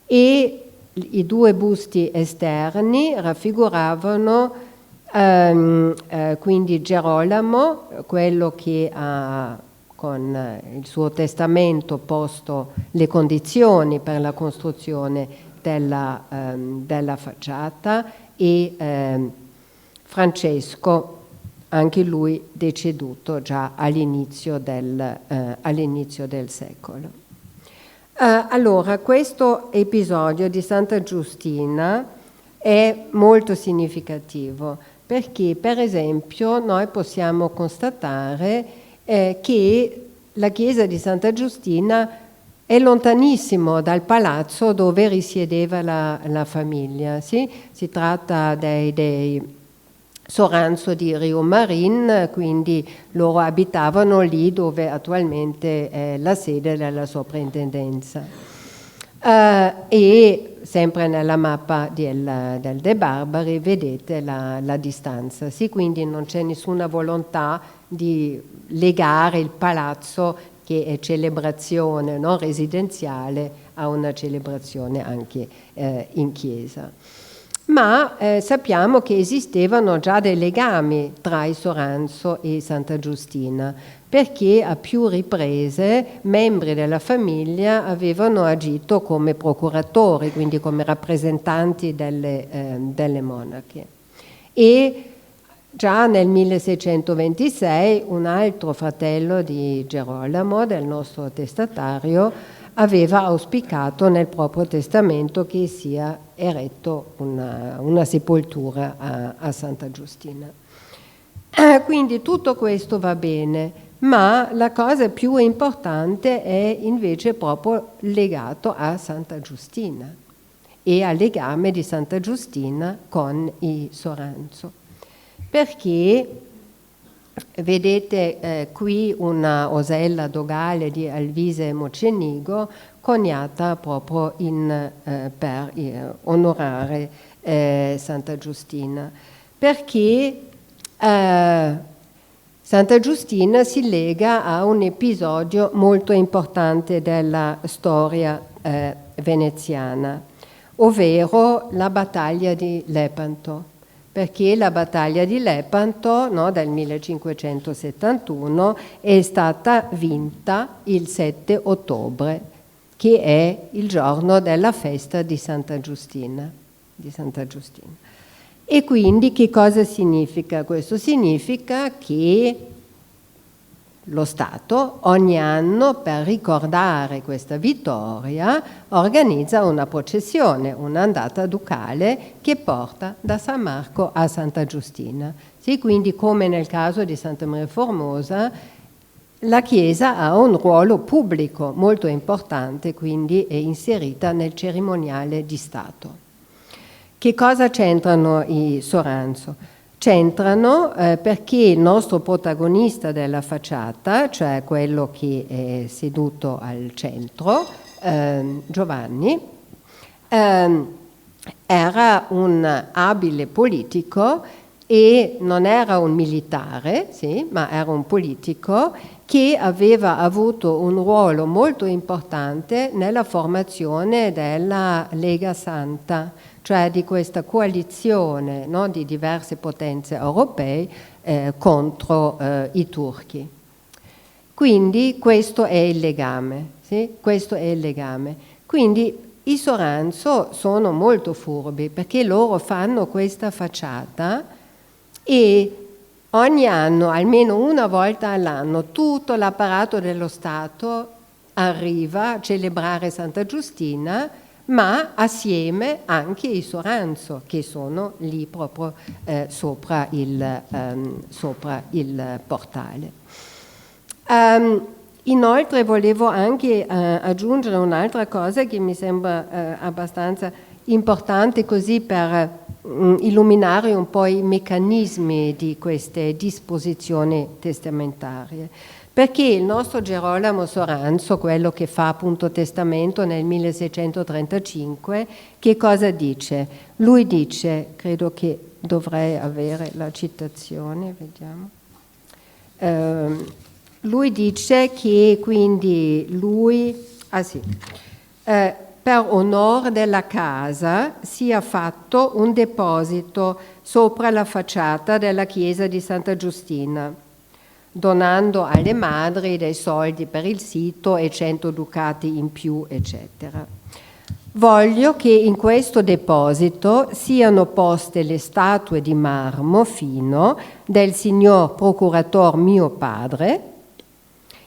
E i 2 busti esterni raffiguravano quindi Gerolamo, quello che ha con il suo testamento posto le condizioni per la costruzione della facciata, e Francesco, anche lui deceduto già all'inizio del secolo. Allora, questo episodio di Santa Giustina è molto significativo perché, per esempio, noi possiamo constatare che la chiesa di Santa Giustina è lontanissimo dal palazzo dove risiedeva la famiglia. Sì? Si tratta dei Soranzo di Riumarin, quindi loro abitavano lì dove attualmente è la sede della soprintendenza. E sempre nella mappa del De Barbari vedete la distanza, sì? Quindi non c'è nessuna volontà di legare il palazzo, che è celebrazione non residenziale, a una celebrazione anche in chiesa. Ma sappiamo che esistevano già dei legami tra i Soranzo e Santa Giustina, perché a più riprese membri della famiglia avevano agito come procuratori, quindi come rappresentanti delle monache. E già nel 1626 un altro fratello di Gerolamo, del nostro testatario, aveva auspicato nel proprio testamento che sia eretto una sepoltura a Santa Giustina. Quindi tutto questo va bene, ma la cosa più importante è invece proprio legato a Santa Giustina e al legame di Santa Giustina con i Soranzo. Perché vedete qui una osella dogale di Alvise Mocenigo coniata proprio per onorare Santa Giustina, perché Santa Giustina si lega a un episodio molto importante della storia veneziana, ovvero la battaglia di Lepanto. Perché la battaglia di Lepanto, no, del 1571 è stata vinta il 7 ottobre, che è il giorno della festa di Santa Giustina. E quindi che cosa significa questo? Significa che lo Stato ogni anno, per ricordare questa vittoria, organizza una processione, un'andata ducale che porta da San Marco a Santa Giustina. Sì, quindi come nel caso di Santa Maria Formosa, la Chiesa ha un ruolo pubblico molto importante, quindi è inserita nel cerimoniale di Stato. Che cosa c'entrano i Soranzo? C'entrano perché il nostro protagonista della facciata, cioè quello che è seduto al centro, Giovanni, era un abile politico e non era un militare, sì, ma era un politico che aveva avuto un ruolo molto importante nella formazione della Lega Santa, cioè di questa coalizione, no, di diverse potenze europee contro i turchi. Quindi questo è il legame, sì? Questo è il legame. Quindi i Soranzo sono molto furbi perché loro fanno questa facciata e ogni anno, almeno una volta all'anno, tutto l'apparato dello Stato arriva a celebrare Santa Giustina, ma assieme anche i Soranzo che sono lì proprio sopra il portale. Inoltre volevo anche aggiungere un'altra cosa che mi sembra abbastanza importante così per illuminare un po' i meccanismi di queste disposizioni testamentarie. Perché il nostro Gerolamo Soranzo, quello che fa appunto testamento nel 1635, che cosa dice? Lui dice, credo che dovrei avere la citazione, vediamo. Lui dice che quindi lui, per onore della casa sia fatto un deposito sopra la facciata della chiesa di Santa Giustina, donando alle madri dei soldi per il sito e 100 ducati in più, eccetera. Voglio che in questo deposito siano poste le statue di marmo fino del signor procuratore mio padre,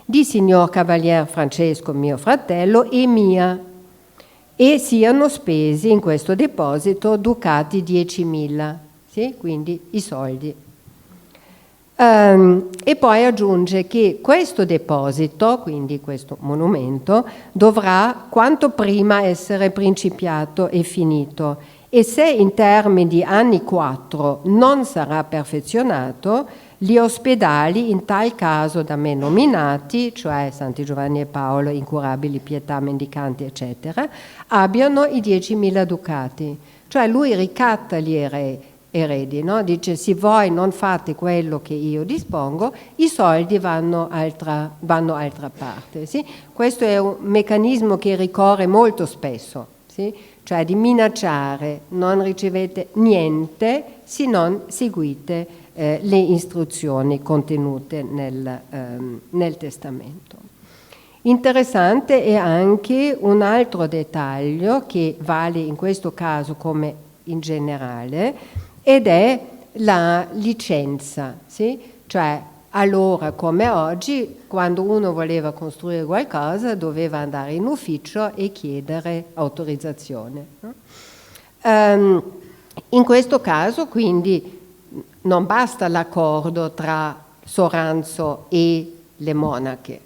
di signor Cavalier Francesco mio fratello e mia, e siano spesi in questo deposito ducati 10.000, sì? Quindi i soldi. E poi aggiunge che questo deposito, quindi questo monumento, dovrà quanto prima essere principiato e finito, e se in termini di anni 4 non sarà perfezionato, gli ospedali in tal caso da me nominati, cioè Santi Giovanni e Paolo, Incurabili, Pietà, Mendicanti, eccetera, abbiano i 10.000 ducati. Cioè lui ricatta gli eredi, no? Dice: se voi non fate quello che io dispongo, i soldi vanno altra parte. Sì? Questo è un meccanismo che ricorre molto spesso, sì? Cioè di minacciare: non ricevete niente se non seguite le istruzioni contenute nel testamento. Interessante è anche un altro dettaglio che vale in questo caso come in generale, ed è la licenza, sì? Cioè allora come oggi, quando uno voleva costruire qualcosa doveva andare in ufficio e chiedere autorizzazione, no? In questo caso quindi non basta l'accordo tra Soranzo e le monache,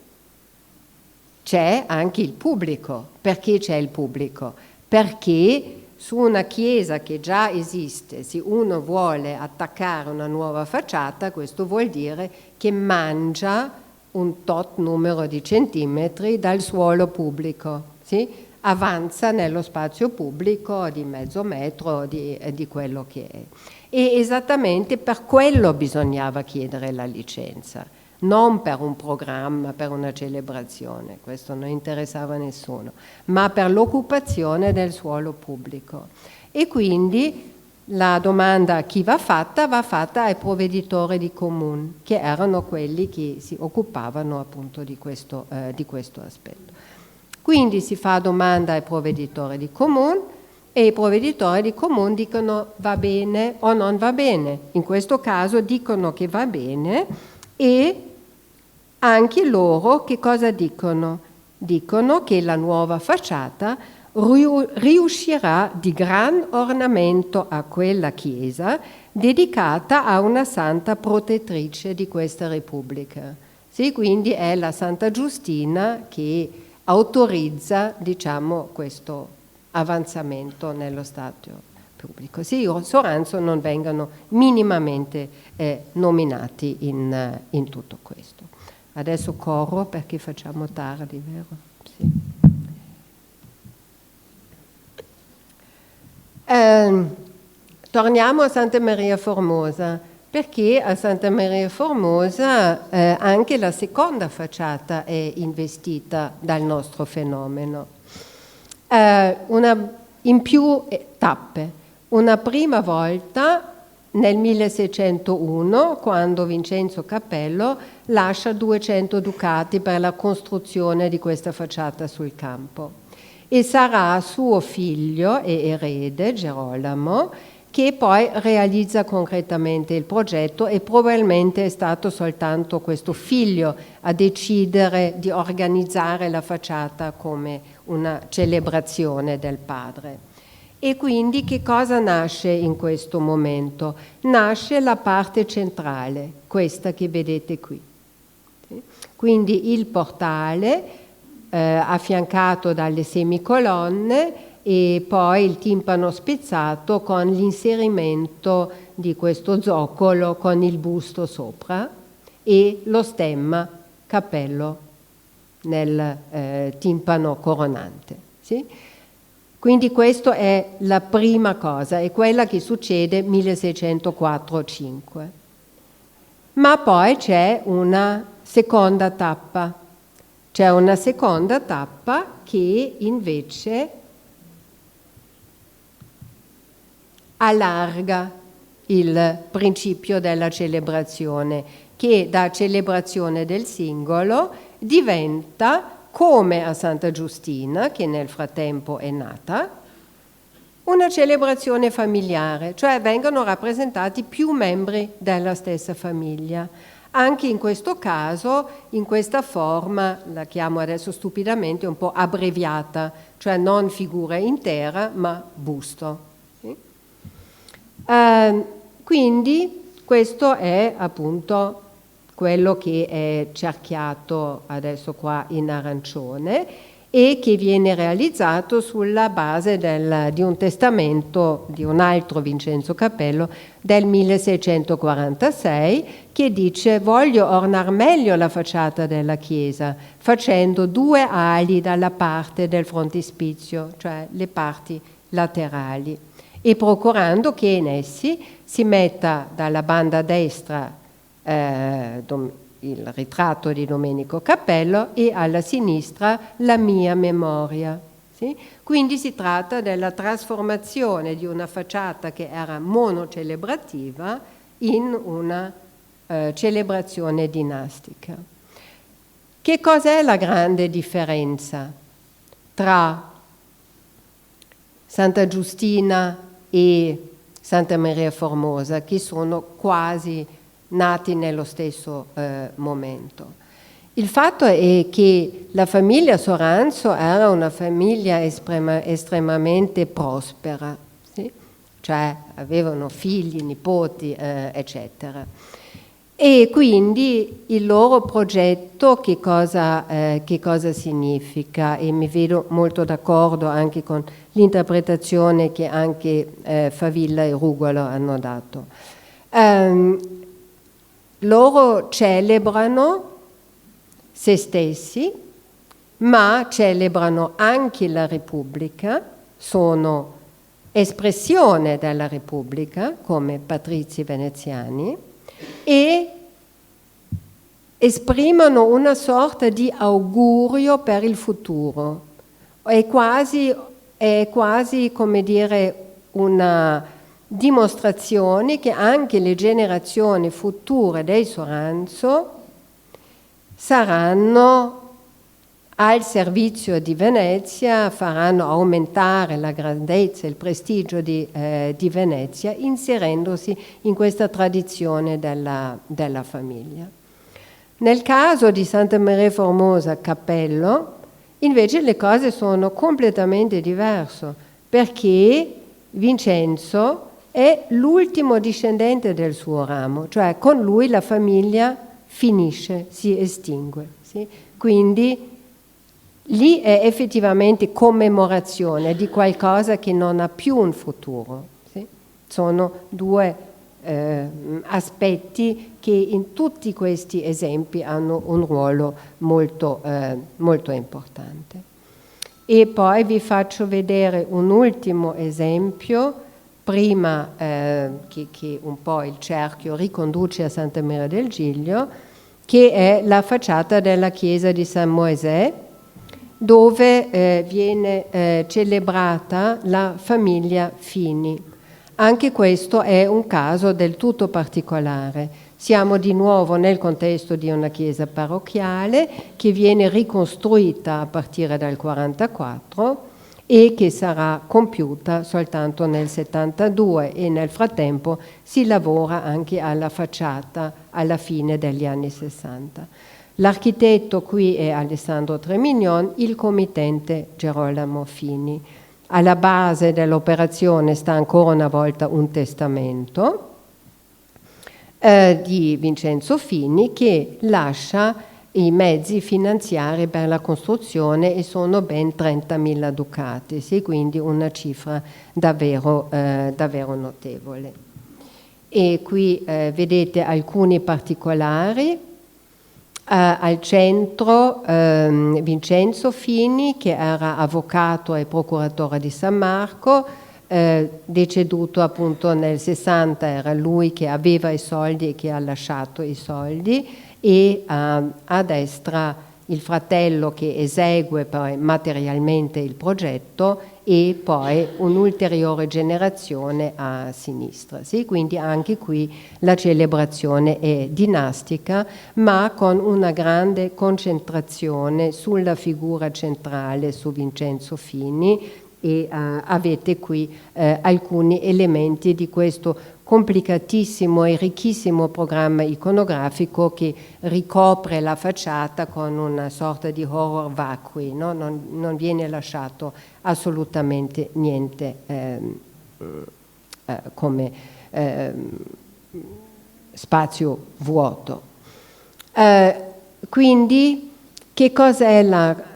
c'è anche il pubblico. Perché c'è il pubblico? Perché su una chiesa che già esiste, se uno vuole attaccare una nuova facciata, questo vuol dire che mangia un tot numero di centimetri dal suolo pubblico, sì? Avanza nello spazio pubblico di mezzo metro di quello che è. E esattamente per quello bisognava chiedere la licenza, non per un programma, per una celebrazione, questo non interessava a nessuno, ma per l'occupazione del suolo pubblico. E quindi la domanda a chi va fatta ai provveditori di comune, che erano quelli che si occupavano appunto di questo aspetto. Quindi si fa domanda ai provveditori di comune e i provveditori di comune dicono va bene o non va bene. In questo caso dicono che va bene, e anche loro che cosa dicono? Dicono che la nuova facciata riuscirà di gran ornamento a quella chiesa dedicata a una santa protettrice di questa Repubblica. Sì, quindi è la Santa Giustina che autorizza, diciamo, questo avanzamento nello stato pubblico. Sì, Soranzo non vengano minimamente nominati in tutto questo. Adesso corro perché facciamo tardi, vero? Sì. Torniamo a Santa Maria Formosa, perché a Santa Maria Formosa anche la seconda facciata è investita dal nostro fenomeno. In più tappe. Una prima volta nel 1601, quando Vincenzo Cappello lascia 200 ducati per la costruzione di questa facciata sul campo. E sarà suo figlio e erede, Gerolamo, che poi realizza concretamente il progetto, e probabilmente è stato soltanto questo figlio a decidere di organizzare la facciata come una celebrazione del padre. E quindi che cosa nasce in questo momento? Nasce la parte centrale, questa che vedete qui. Quindi il portale affiancato dalle semicolonne e poi il timpano spezzato con l'inserimento di questo zoccolo con il busto sopra e lo stemma cappello nel timpano coronante. Sì? Quindi questa è la prima cosa, è quella che succede 1604-5. Ma poi c'è una seconda tappa. C'è una seconda tappa che invece allarga il principio della celebrazione, che da celebrazione del singolo diventa, come a Santa Giustina, che nel frattempo è nata, una celebrazione familiare, cioè vengono rappresentati più membri della stessa famiglia. Anche in questo caso, in questa forma, la chiamo adesso stupidamente un po' abbreviata, cioè non figura intera, ma busto. Sì? Quindi questo è appunto quello che è cerchiato adesso qua in arancione e che viene realizzato sulla base di un testamento di un altro Vincenzo Capello del 1646 che dice: voglio ornar meglio la facciata della chiesa facendo 2 ali dalla parte del frontispizio, cioè le parti laterali, e procurando che in essi si metta dalla banda destra il ritratto di Domenico Capello e alla sinistra la mia memoria. Sì? Quindi si tratta della trasformazione di una facciata che era monocelebrativa in una celebrazione dinastica. Che cos'è la grande differenza tra Santa Giustina e Santa Maria Formosa, che sono quasi nati nello stesso momento? Il fatto è che la famiglia Soranzo era una famiglia estremamente prospera, sì? Cioè avevano figli, nipoti, eccetera. E quindi il loro progetto che cosa significa? E mi vedo molto d'accordo anche con l'interpretazione che anche Favilla e Rugolo hanno dato. Loro celebrano se stessi, ma celebrano anche la Repubblica, sono espressione della Repubblica come patrizi veneziani e esprimono una sorta di augurio per il futuro. È quasi come dire una dimostrazione che anche le generazioni future dei Soranzo saranno al servizio di Venezia, faranno aumentare la grandezza e il prestigio di Venezia, inserendosi in questa tradizione della famiglia. Nel caso di Santa Maria Formosa Capello, invece le cose sono completamente diverse, perché Vincenzo è l'ultimo discendente del suo ramo, cioè con lui la famiglia finisce, si estingue. Sì? Quindi lì è effettivamente commemorazione di qualcosa che non ha più un futuro. Sì? Sono 2 aspetti che in tutti questi esempi hanno un ruolo molto, molto importante. E poi vi faccio vedere un ultimo esempio, prima che un po' il cerchio riconduce a Santa Maria del Giglio, che è la facciata della chiesa di San Moisè, dove viene celebrata la famiglia Fini. Anche questo è un caso del tutto particolare. Siamo di nuovo nel contesto di una chiesa parrocchiale che viene ricostruita a partire dal 1944 e che sarà compiuta soltanto nel 1972, e nel frattempo si lavora anche alla facciata alla fine degli anni 60. L'architetto qui è Alessandro Tremignon, il committente Gerolamo Fini. Alla base dell'operazione sta ancora una volta un testamento di Vincenzo Fini che lascia i mezzi finanziari per la costruzione e sono ben 30.000 ducati, sì, quindi una cifra davvero notevole. E qui vedete alcuni particolari. Al centro Vincenzo Fini, che era avvocato e procuratore di San Marco, deceduto appunto nel 60, era lui che aveva i soldi e che ha lasciato i soldi, e a destra il fratello che esegue poi materialmente il progetto e poi un'ulteriore generazione a sinistra. Sì? Quindi anche qui la celebrazione è dinastica, ma con una grande concentrazione sulla figura centrale, su Vincenzo Fini, e avete qui alcuni elementi di questo complicatissimo e ricchissimo programma iconografico che ricopre la facciata con una sorta di horror vacui, no? Non viene lasciato assolutamente niente come spazio vuoto. Quindi che cosa è la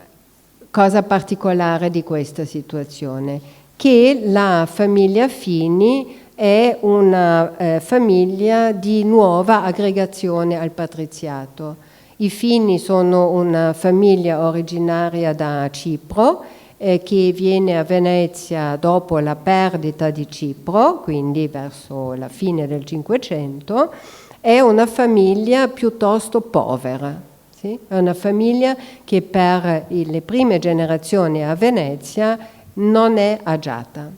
cosa particolare di questa situazione? Che la famiglia Fini è una famiglia di nuova aggregazione al patriziato. I Fini sono una famiglia originaria da Cipro che viene a Venezia dopo la perdita di Cipro, quindi verso la fine del Cinquecento. È una famiglia piuttosto povera. Sì? È una famiglia che per le prime generazioni a Venezia non è agiata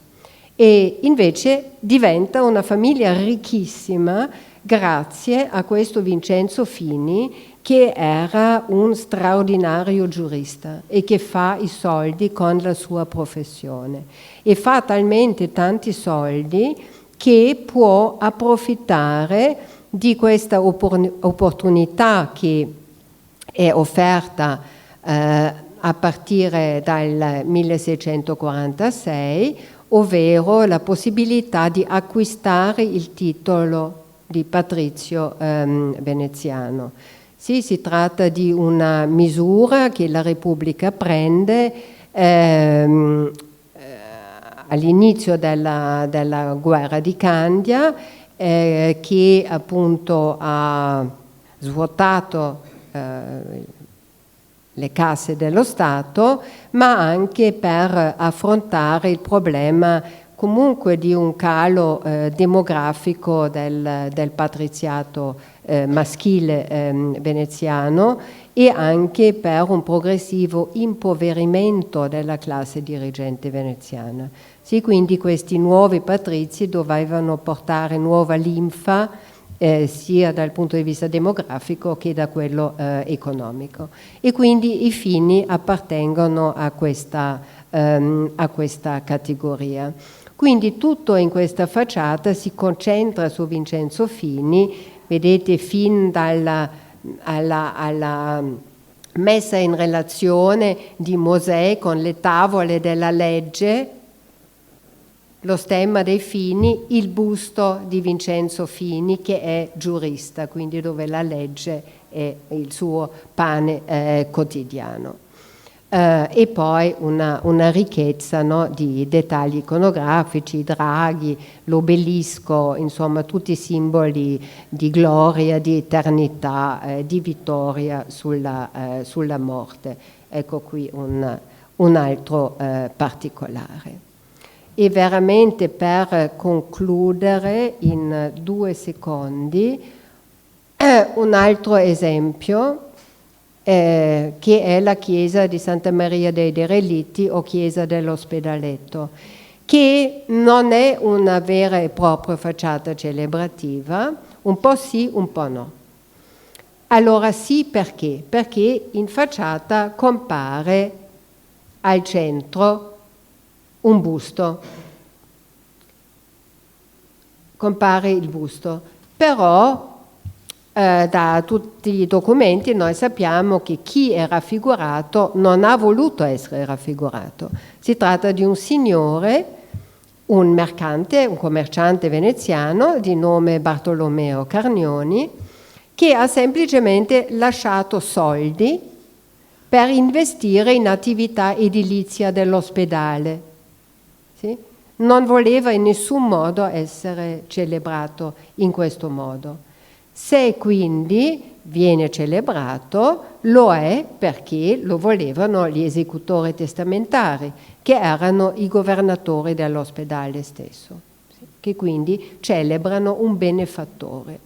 e invece diventa una famiglia ricchissima grazie a questo Vincenzo Fini, che era un straordinario giurista e che fa i soldi con la sua professione e fa talmente tanti soldi che può approfittare di questa opportunità che è offerta a partire dal 1646, ovvero la possibilità di acquistare il titolo di patrizio veneziano. Sì, si tratta di una misura che la Repubblica prende all'inizio della guerra di Candia, che appunto ha svuotato le casse dello Stato, ma anche per affrontare il problema comunque di un calo demografico del patriziato maschile veneziano e anche per un progressivo impoverimento della classe dirigente veneziana. Sì, quindi questi nuovi patrizi dovevano portare nuova linfa sia dal punto di vista demografico che da quello economico. E quindi i Fini appartengono a questa categoria. Quindi tutto in questa facciata si concentra su Vincenzo Fini, vedete fin alla messa in relazione di Mosè con le tavole della legge, lo stemma dei Fini, il busto di Vincenzo Fini che è giurista, quindi dove la legge è il suo pane quotidiano. E poi una ricchezza, no, di dettagli iconografici, draghi, l'obelisco, insomma tutti i simboli di gloria, di eternità, di vittoria sulla morte. Ecco qui un altro particolare. E veramente per concludere in 2 secondi, un altro esempio che è la chiesa di Santa Maria dei Derelitti o chiesa dell'Ospedaletto, che non è una vera e propria facciata celebrativa, un po' sì, un po' no. Allora sì, perché? Perché in facciata compare al centro un busto, compare il busto, però da tutti i documenti noi sappiamo che chi è raffigurato non ha voluto essere raffigurato. Si tratta di un signore, un mercante, un commerciante veneziano di nome Bartolomeo Carnioni, che ha semplicemente lasciato soldi per investire in attività edilizia dell'ospedale. Sì? Non voleva in nessun modo essere celebrato in questo modo. Se quindi viene celebrato, lo è perché lo volevano gli esecutori testamentari, che erano i governatori dell'ospedale stesso, sì? Che quindi celebrano un benefattore.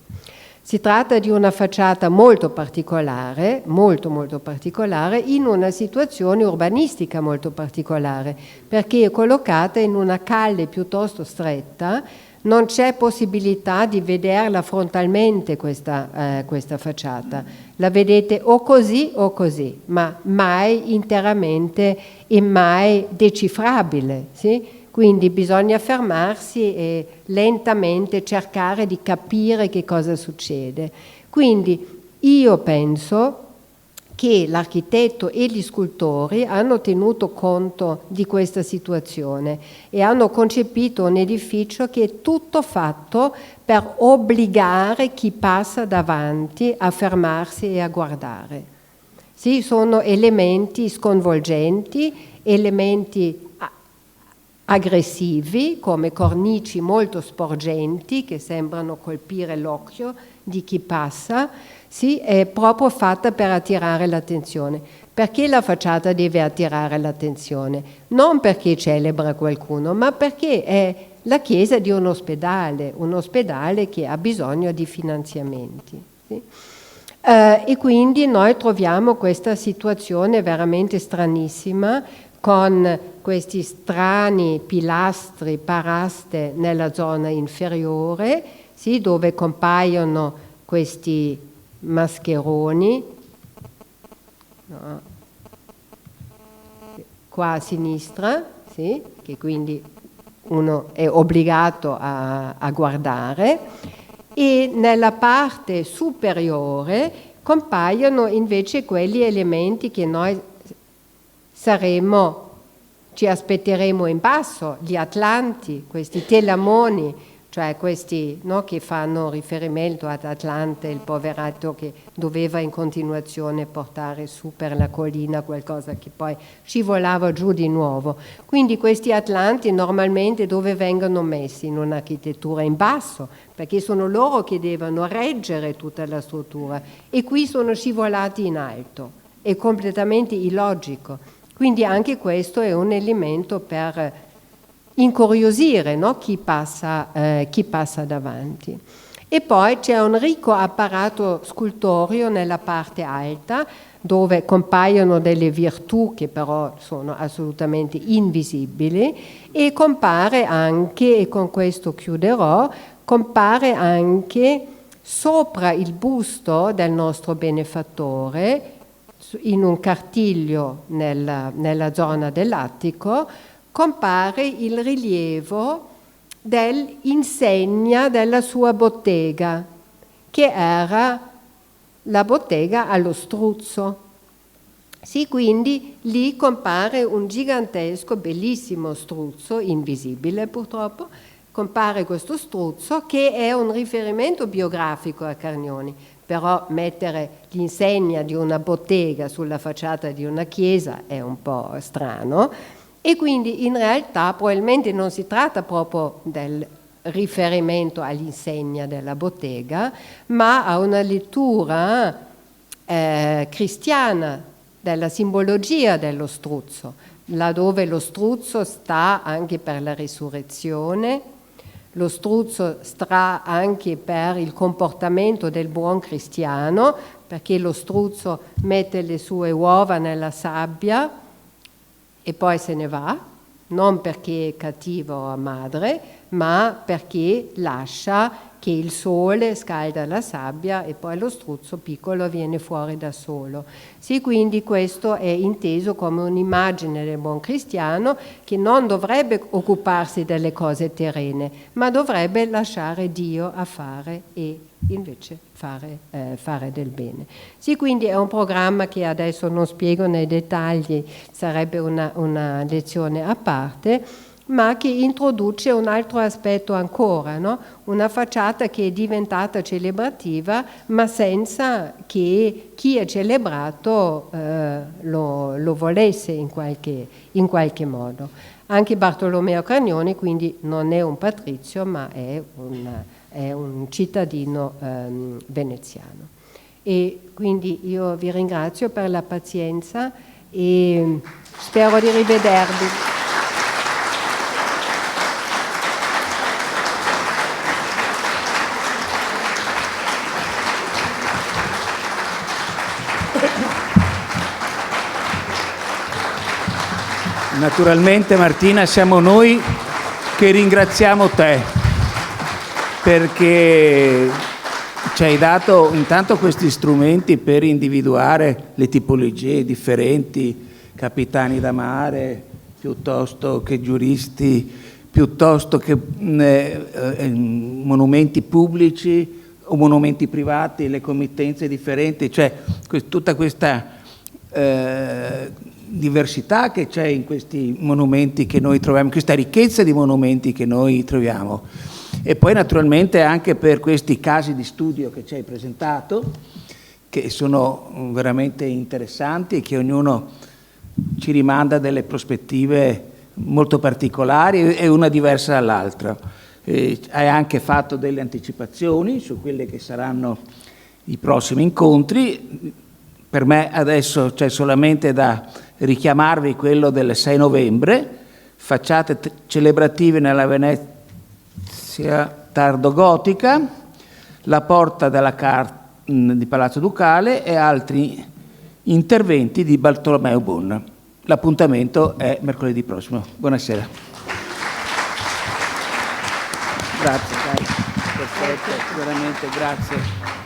Si tratta di una facciata molto particolare, molto molto particolare, in una situazione urbanistica molto particolare, perché è collocata in una calle piuttosto stretta, non c'è possibilità di vederla frontalmente questa facciata. La vedete o così, ma mai interamente e mai decifrabile, sì? Quindi bisogna fermarsi e lentamente cercare di capire che cosa succede. Quindi io penso che l'architetto e gli scultori hanno tenuto conto di questa situazione e hanno concepito un edificio che è tutto fatto per obbligare chi passa davanti a fermarsi e a guardare. Sì, sono elementi sconvolgenti, elementi aggressivi, come cornici molto sporgenti che sembrano colpire l'occhio di chi passa, sì, è proprio fatta per attirare l'attenzione. Perché la facciata deve attirare l'attenzione? Non perché celebra qualcuno, ma perché è la chiesa di un ospedale che ha bisogno di finanziamenti. Sì? E quindi noi troviamo questa situazione veramente stranissima, con questi strani pilastri, paraste nella zona inferiore, sì, dove compaiono questi mascheroni, no, qua a sinistra, sì, che quindi uno è obbligato a guardare, e nella parte superiore compaiono invece quegli elementi che noi ci aspetteremo in basso, gli atlanti, questi telamoni, cioè questi, no, che fanno riferimento ad Atlante, il poveretto che doveva in continuazione portare su per la collina qualcosa che poi scivolava giù di nuovo. Quindi questi atlanti normalmente dove vengono messi? In un'architettura in basso, perché sono loro che devono reggere tutta la struttura, e qui sono scivolati in alto. È completamente illogico. Quindi anche questo è un elemento per incuriosire, no? chi passa davanti. E poi c'è un ricco apparato scultoreo nella parte alta, dove compaiono delle virtù che però sono assolutamente invisibili, e compare anche, e con questo chiuderò, compare anche sopra il busto del nostro benefattore, in un cartiglio nella zona dell'attico, compare il rilievo dell'insegna della sua bottega, che era la bottega allo Struzzo. Sì, quindi lì compare un gigantesco, bellissimo struzzo, invisibile purtroppo, compare questo struzzo che è un riferimento biografico a Carnioni. Però mettere l'insegna di una bottega sulla facciata di una chiesa è un po' strano, e quindi in realtà probabilmente non si tratta proprio del riferimento all'insegna della bottega, ma a una lettura cristiana della simbologia dello struzzo, laddove lo struzzo sta anche per la risurrezione. Lo struzzo sta anche per il comportamento del buon cristiano, perché lo struzzo mette le sue uova nella sabbia e poi se ne va, non perché è cattivo a madre, ma perché lascia che il sole scalda la sabbia e poi lo struzzo piccolo viene fuori da solo. Sì, quindi questo è inteso come un'immagine del buon cristiano che non dovrebbe occuparsi delle cose terrene, ma dovrebbe lasciare Dio a fare e invece fare del bene. Sì, quindi è un programma che adesso non spiego nei dettagli, sarebbe una lezione a parte, ma che introduce un altro aspetto ancora, no? Una facciata che è diventata celebrativa, ma senza che chi è celebrato lo volesse in qualche modo. Anche Bartolomeo Carnioni quindi non è un patrizio, ma è un cittadino veneziano. E quindi io vi ringrazio per la pazienza e spero di rivedervi. Naturalmente Martina siamo noi che ringraziamo te, perché ci hai dato intanto questi strumenti per individuare le tipologie differenti, capitani da mare, piuttosto che giuristi, piuttosto che monumenti pubblici o monumenti privati, le committenze differenti, cioè tutta questa diversità che c'è in questi monumenti che noi troviamo, questa ricchezza di monumenti che noi troviamo. E poi naturalmente anche per questi casi di studio che ci hai presentato, che sono veramente interessanti e che ognuno ci rimanda delle prospettive molto particolari e una diversa dall'altra. Hai anche fatto delle anticipazioni su quelle che saranno i prossimi incontri. Per me adesso c'è solamente da richiamarvi quello del 6 novembre, facciate celebrative nella Venezia tardogotica, la porta di Palazzo Ducale e altri interventi di Bartolomeo Bunna. L'appuntamento è mercoledì prossimo. Buonasera. Grazie, perfetto, veramente grazie.